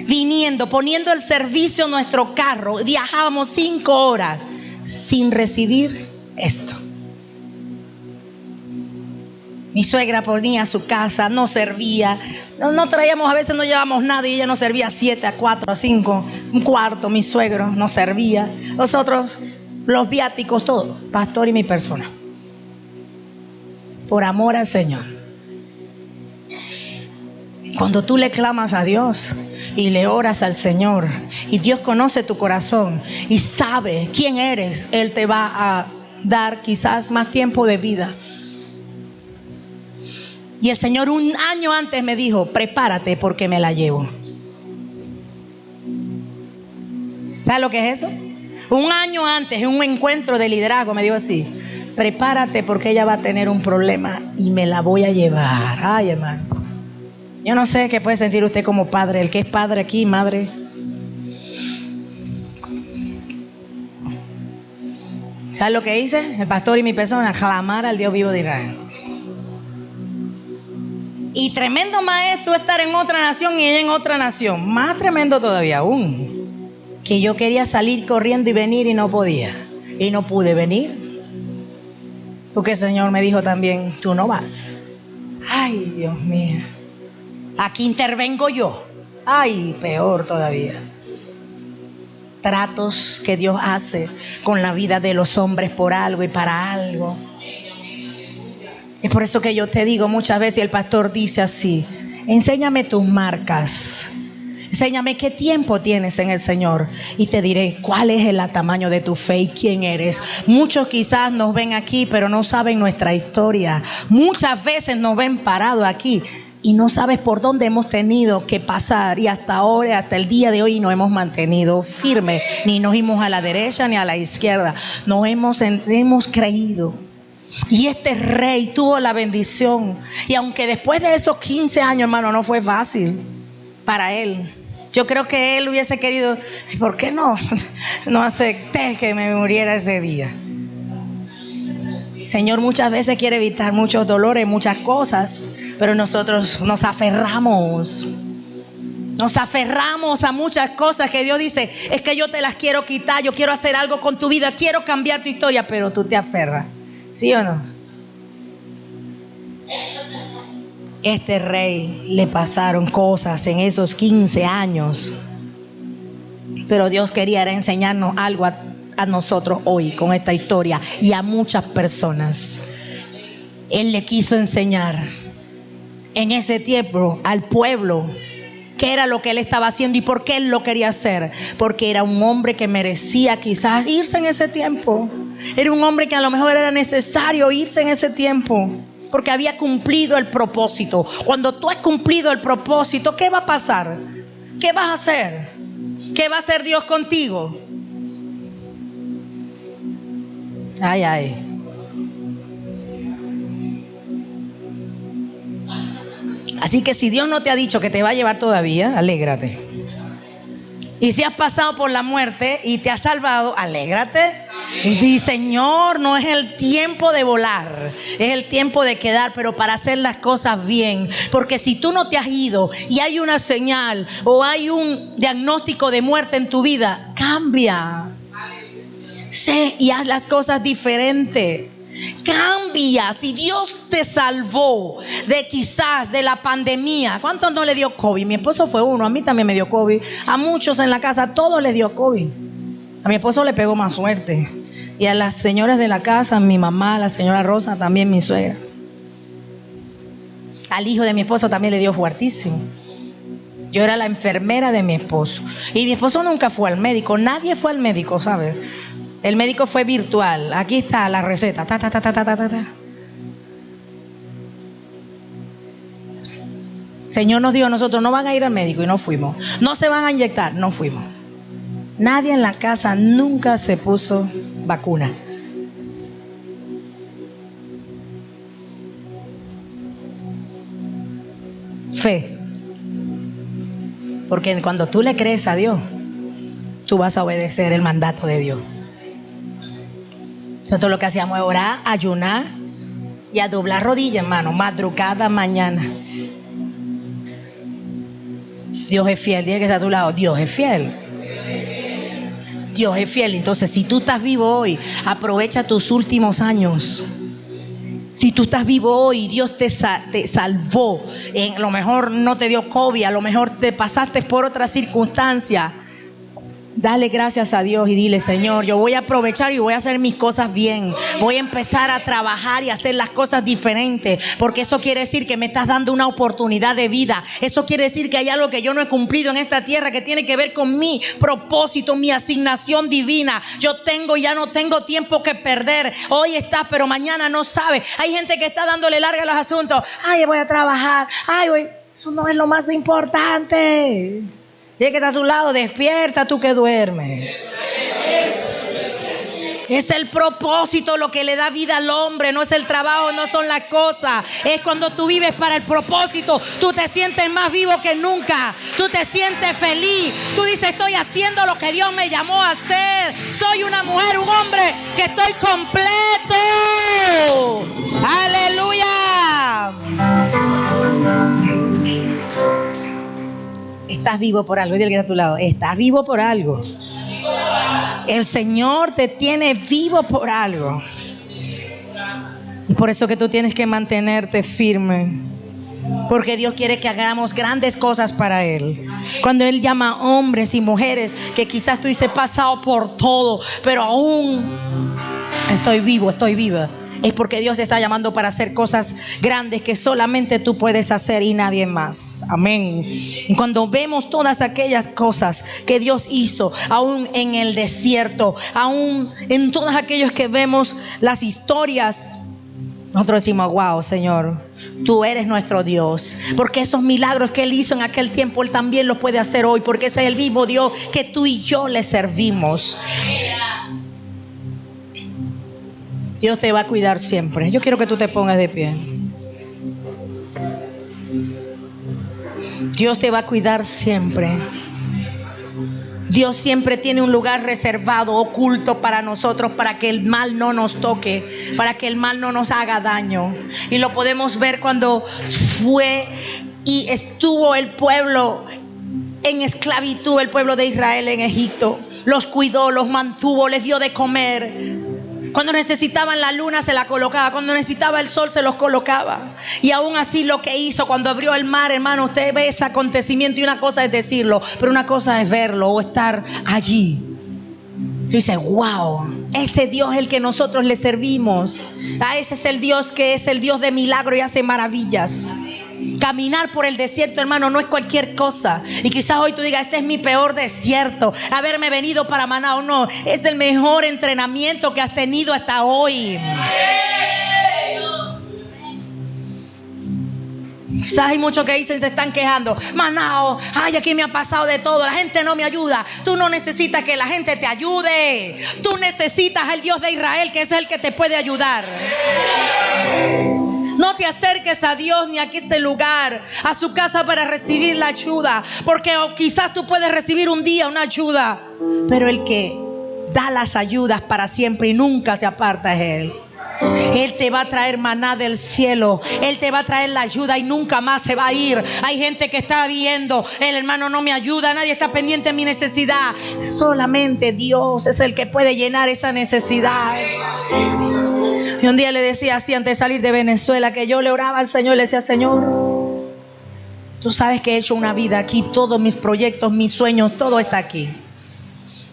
Viniendo, poniendo al servicio nuestro carro. Viajábamos 5 horas sin recibir esto. Mi suegra ponía su casa, no servía. No traíamos, a veces no llevábamos nada y ella nos servía 7, a 4, a 5, un cuarto. Mi suegro nos servía. Nosotros, los viáticos, todo. Pastor y mi persona. Por amor al Señor. Cuando tú le clamas a Dios y le oras al Señor y Dios conoce tu corazón y sabe quién eres, Él te va a dar quizás más tiempo de vida. Y el Señor un año antes me dijo, prepárate porque me la llevo. ¿Sabes lo que es eso? Un año antes, en un encuentro de liderazgo, me dijo así, prepárate porque ella va a tener un problema y me la voy a llevar. Ay, hermano. Yo no sé qué puede sentir usted como padre, el que es padre aquí, madre. ¿Sabes lo que hice? El pastor y mi persona, clamar al Dios vivo de Israel. Y tremendo maestro estar en otra nación y ella en otra nación. Más tremendo todavía aún. Que yo quería salir corriendo y venir y no podía. Y no pude venir. Porque el Señor me dijo también, tú no vas. Ay, Dios mío. Aquí intervengo yo. Ay, peor todavía. Tratos que Dios hace con la vida de los hombres por algo y para algo. Es por eso que yo te digo muchas veces, el pastor dice así, enséñame tus marcas. Enséñame qué tiempo tienes en el Señor y te diré cuál es el tamaño de tu fe y quién eres. Muchos quizás nos ven aquí pero no saben nuestra historia. Muchas veces nos ven parados aquí y no sabes por dónde hemos tenido que pasar y hasta ahora, hasta el día de hoy nos hemos mantenido firmes. Ni nos fuimos a la derecha ni a la izquierda. Nos hemos creído. Y este rey tuvo la bendición. Y aunque después de esos 15 años, hermano, no fue fácil para él. Yo creo que él hubiese querido, ¿por qué no acepté que me muriera ese día? Señor muchas veces quiere evitar muchos dolores, muchas cosas, pero nosotros nos aferramos a muchas cosas que Dios dice, es que yo te las quiero quitar, yo quiero hacer algo con tu vida, quiero cambiar tu historia, pero tú te aferras. ¿Sí o no? Este rey le pasaron cosas en esos 15 años, pero Dios quería enseñarnos algo a nosotros hoy con esta historia y a muchas personas. Él le quiso enseñar en ese tiempo al pueblo qué era lo que él estaba haciendo y por qué él lo quería hacer. Porque era un hombre que merecía quizás irse en ese tiempo. Era un hombre que a lo mejor era necesario irse en ese tiempo. porque había cumplido el propósito. Cuando tú has cumplido el propósito, ¿qué va a pasar? ¿Qué vas a hacer? ¿Qué va a hacer Dios contigo? Ay, ay. Así que si Dios no te ha dicho que te va a llevar todavía, alégrate. Y si has pasado por la muerte y te has salvado, alégrate. Y di, Señor, no es el tiempo de volar, es el tiempo de quedar, pero para hacer las cosas bien. Porque si tú no te has ido y hay una señal o hay un diagnóstico de muerte en tu vida, cambia. Sé y haz las cosas diferentes. Cambia. Si Dios te salvó de quizás de la pandemia, ¿cuántos no le dio COVID? Mi esposo fue uno, a mí también me dio COVID, a muchos en la casa, a todos les dio COVID. A mi esposo le pegó más fuerte, y a las señoras de la casa, mi mamá, la señora Rosa, también mi suegra. Al hijo de mi esposo también le dio fuertísimo. Yo era la enfermera de mi esposo, y mi esposo nunca fue al médico. Nadie fue al médico, ¿sabes? El médico fue virtual. Aquí está la receta. Señor nos dijo a nosotros, no van a ir al médico, y no fuimos. No se van a inyectar, no fuimos. Nadie en la casa nunca se puso vacuna. Fe. Porque cuando tú le crees a Dios, tú vas a obedecer el mandato de Dios. Nosotros lo que hacíamos es orar, ayunar y a doblar rodillas, hermano, madrugada, mañana. Dios es fiel. Dile que está a tu lado, Dios es fiel. Dios es fiel. Entonces, si tú estás vivo hoy, aprovecha tus últimos años. Si tú estás vivo hoy, Dios te salvó. A lo mejor no te dio COVID, a lo mejor te pasaste por otra circunstancia. Dale gracias a Dios y dile, Señor, yo voy a aprovechar y voy a hacer mis cosas bien. Voy a empezar a trabajar y hacer las cosas diferentes, porque eso quiere decir que me estás dando una oportunidad de vida. Eso quiere decir que hay algo que yo no he cumplido en esta tierra, que tiene que ver con mi propósito, mi asignación divina. Ya no tengo tiempo que perder. Hoy estás, pero mañana no sabes. Hay gente que está dándole larga a los asuntos. Ay, voy a trabajar. Eso no es lo más importante. Dile que está a su lado, despierta tú que duermes. Es el propósito lo que le da vida al hombre, no es el trabajo, no son las cosas. Es cuando tú vives para el propósito, tú te sientes más vivo que nunca. Tú te sientes feliz. Tú dices, estoy haciendo lo que Dios me llamó a hacer. Soy una mujer, un hombre que estoy completo. Aleluya. Estás vivo por algo. Dile que está a tu lado, estás vivo por algo. El Señor te tiene vivo por algo. Y por eso que tú tienes que mantenerte firme, porque Dios quiere que hagamos grandes cosas para Él. Cuando Él llama a hombres y mujeres que quizás tú dices, he pasado por todo, pero aún estoy vivo, estoy viva, es porque Dios te está llamando para hacer cosas grandes que solamente tú puedes hacer y nadie más. Amén. Y cuando vemos todas aquellas cosas que Dios hizo, aún en el desierto, aún en todos aquellos que vemos las historias, nosotros decimos, wow, Señor, tú eres nuestro Dios. Porque esos milagros que Él hizo en aquel tiempo, Él también los puede hacer hoy, porque ese es el mismo Dios que tú y yo le servimos. Dios te va a cuidar siempre. Yo quiero que tú te pongas de pie. Dios te va a cuidar siempre. Dios siempre tiene un lugar reservado, oculto para nosotros, para que el mal no nos toque, para que el mal no nos haga daño. Y lo podemos ver cuando fue y estuvo el pueblo en esclavitud, el pueblo de Israel en Egipto. Los cuidó, los mantuvo, les dio de comer. Cuando necesitaban la luna se la colocaba, cuando necesitaba el sol se los colocaba. Y aún así lo que hizo cuando abrió el mar, hermano, usted ve ese acontecimiento y una cosa es decirlo, pero una cosa es verlo o estar allí. Tú dices, wow, ese Dios es el que nosotros le servimos. Ese es el Dios que es el Dios de milagro y hace maravillas. Caminar por el desierto, hermano, no es cualquier cosa. Y quizás hoy tú digas, este es mi peor desierto, haberme venido para Maná. No, es el mejor entrenamiento que has tenido hasta hoy. Quizás hay muchos que dicen, se están quejando. Manao, ay, aquí me ha pasado de todo. La gente no me ayuda. Tú no necesitas que la gente te ayude. Tú necesitas al Dios de Israel, que es el que te puede ayudar. No te acerques a Dios ni a este lugar, a su casa, para recibir la ayuda. Porque quizás tú puedes recibir un día una ayuda, pero el que da las ayudas para siempre y nunca se aparta es Él. Él te va a traer maná del cielo. Él te va a traer la ayuda y nunca más se va a ir. Hay gente que está viendo, el hermano no me ayuda, nadie está pendiente de mi necesidad. Solamente Dios es el que puede llenar esa necesidad. Y un día le decía así, antes de salir de Venezuela, que yo le oraba al Señor, le decía: Señor, tú sabes que he hecho una vida aquí, todos mis proyectos, mis sueños, todo está aquí.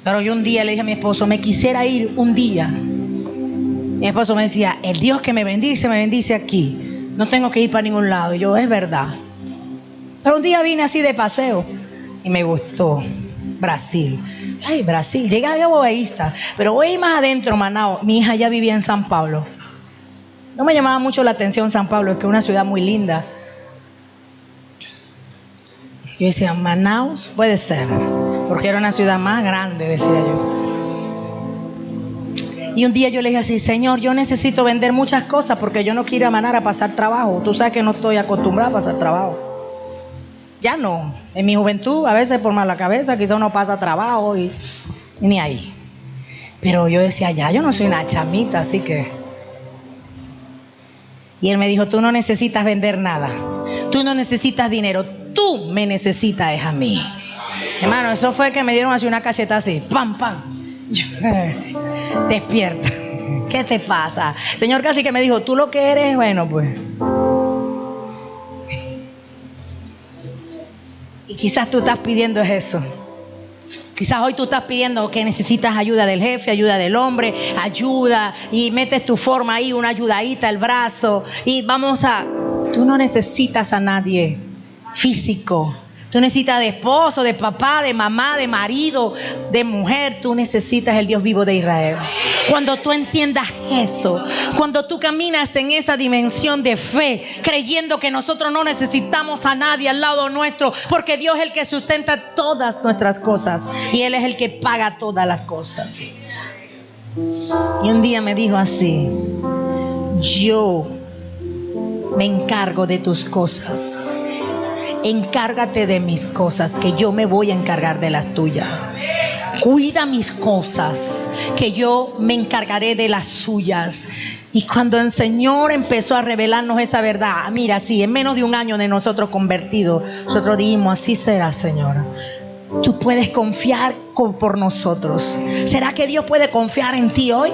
Pero yo un día le dije a mi esposo: me quisiera ir un día. Mi esposo me decía: el Dios que me bendice aquí. No tengo que ir para ningún lado. Y yo: es verdad. Pero un día vine así de paseo y me gustó Brasil. Ay, Brasil. Llegué a Boaísta, pero voy más adentro, Manao. Mi hija ya vivía en San Pablo. No me llamaba mucho la atención San Pablo, es que es una ciudad muy linda. Yo decía: Manaus puede ser, porque era una ciudad más grande, decía yo. Y un día yo le dije así: Señor, yo necesito vender muchas cosas porque yo no quiero ir a Manar a pasar trabajo. Tú sabes que no estoy acostumbrada a pasar trabajo. Ya no. En mi juventud, a veces por mala cabeza, quizá uno pasa trabajo y ni ahí. Pero yo decía: ya, yo no soy una chamita, así que... Y él me dijo: tú no necesitas vender nada. Tú no necesitas dinero. Tú me necesitas es a mí. Hermano, eso fue que me dieron así una cacheta así. ¡Pam, pam! Despierta. ¿Qué te pasa? Señor casi que me dijo: tú lo que eres, bueno, pues. Y quizás tú estás pidiendo eso. Quizás hoy tú estás pidiendo que necesitas ayuda del jefe, ayuda del hombre, ayuda, y metes tu forma ahí, una ayudadita, el brazo, y tú no necesitas a nadie físico. Tú necesitas de esposo, de papá, de mamá, de marido, de mujer. Tú necesitas el Dios vivo de Israel. Cuando tú entiendas eso, cuando tú caminas en esa dimensión de fe, creyendo que nosotros no necesitamos a nadie al lado nuestro, porque Dios es el que sustenta todas nuestras cosas y Él es el que paga todas las cosas. Y un día me dijo así: yo me encargo de tus cosas. Encárgate de mis cosas, que yo me voy a encargar de las tuyas. Cuida mis cosas, que yo me encargaré de las suyas. Y cuando el Señor empezó a revelarnos esa verdad, mira, sí, en menos de un año de nosotros convertidos, nosotros dijimos: así será, Señor. Tú puedes confiar por nosotros. ¿Será que Dios puede confiar en ti hoy?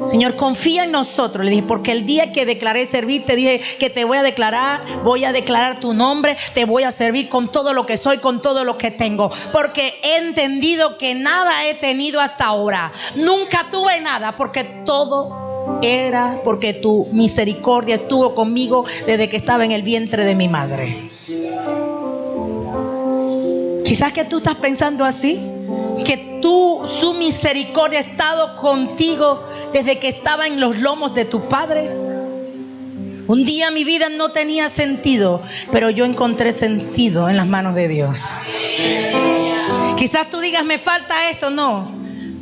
Señor, confía en nosotros. Le dije: porque el día que declaré servir, te dije que te voy a declarar tu nombre, te voy a servir con todo lo que soy, con todo lo que tengo, porque he entendido que nada he tenido hasta ahora. Nunca tuve nada, porque todo era porque tu misericordia estuvo conmigo desde que estaba en el vientre de mi madre. Quizás que tú estás pensando así, que su misericordia ha estado contigo desde que estaba en los lomos de tu padre. Un día mi vida no tenía sentido, pero yo encontré sentido en las manos de Dios. Quizás tú digas: me falta esto. No.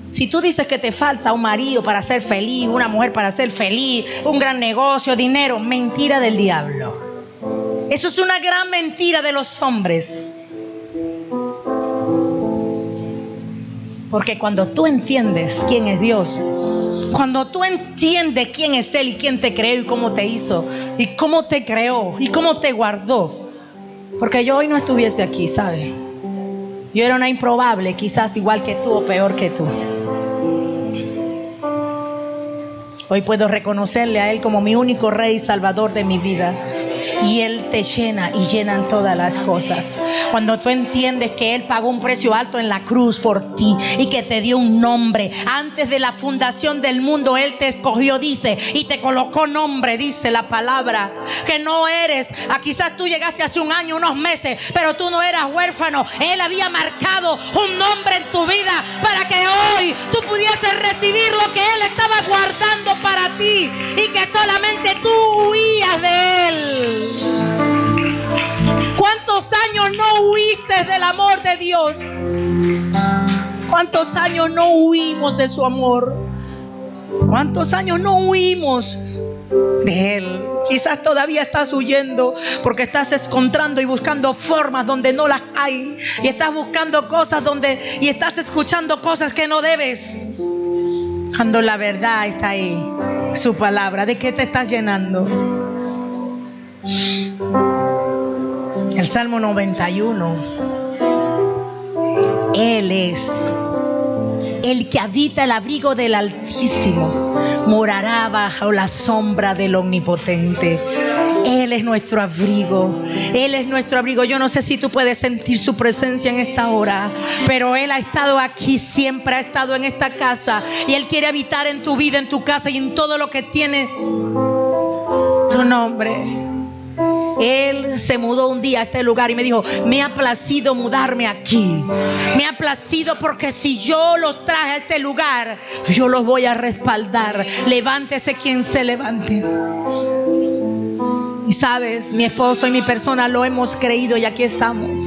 Si tú dices que te falta un marido para ser feliz, una mujer para ser feliz, un gran negocio, dinero, mentira del diablo. Eso es una gran mentira de los hombres. Porque cuando tú entiendes quién es Dios, cuando tú entiendes quién es Él y quién te creó y cómo te hizo y cómo te creó y cómo te guardó. Porque yo hoy no estuviese aquí, ¿sabes? Yo era una improbable, quizás igual que tú o peor que tú. Hoy puedo reconocerle a Él como mi único Rey y Salvador de mi vida. Y Él te llena y llenan todas las cosas. Cuando tú entiendes que Él pagó un precio alto en la cruz por ti y que te dio un nombre. Antes de la fundación del mundo Él te escogió, dice, y te colocó nombre, dice la palabra. Que no eres, quizás tú llegaste hace un año, unos meses, pero tú no eras huérfano. Él había marcado un nombre en tu vida para que hoy tú pudieses recibir lo que Él estaba guardando para ti y que solamente tú huías de Él. años no huiste del amor de Dios? ¿Cuántos años no huimos de su amor? ¿Cuántos años no huimos de Él? Quizás todavía estás huyendo porque estás encontrando y buscando formas donde no las hay, y estás buscando cosas y estás escuchando cosas que no debes, cuando la verdad está ahí, su palabra. ¿De qué te estás llenando? El Salmo 91. Él es el que habita el abrigo del Altísimo, morará bajo la sombra del Omnipotente. Él es nuestro abrigo. Él es nuestro abrigo. Yo no sé si tú puedes sentir su presencia en esta hora, pero Él ha estado aquí, siempre ha estado en esta casa, y Él quiere habitar en tu vida, en tu casa y en todo lo que tiene tu nombre. Él se mudó un día a este lugar y me dijo: me ha placido mudarme aquí. Me ha placido porque si yo los traje a este lugar, yo los voy a respaldar. Levántese quien se levante. Y sabes, mi esposo y mi persona lo hemos creído y aquí estamos.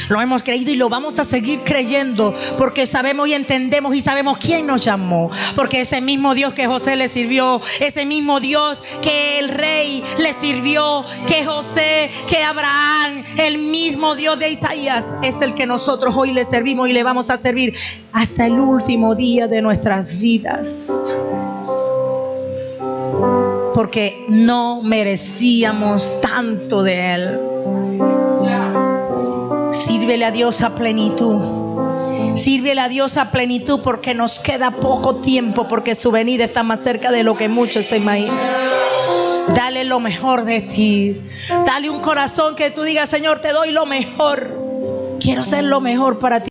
Lo hemos creído y lo vamos a seguir creyendo, porque sabemos y entendemos y sabemos quién nos llamó. Porque ese mismo Dios que José le sirvió, ese mismo Dios que el rey le sirvió, que José, que Abraham, el mismo Dios de Isaías, es el que nosotros hoy le servimos y le vamos a servir hasta el último día de nuestras vidas. Porque no merecíamos tanto de Él. Sírvele a Dios a plenitud. Sírvele a Dios a plenitud, porque nos queda poco tiempo, porque su venida está más cerca de lo que muchos se imaginan. Dale lo mejor de ti. Dale un corazón que tú digas: Señor, te doy lo mejor. Quiero ser lo mejor para ti.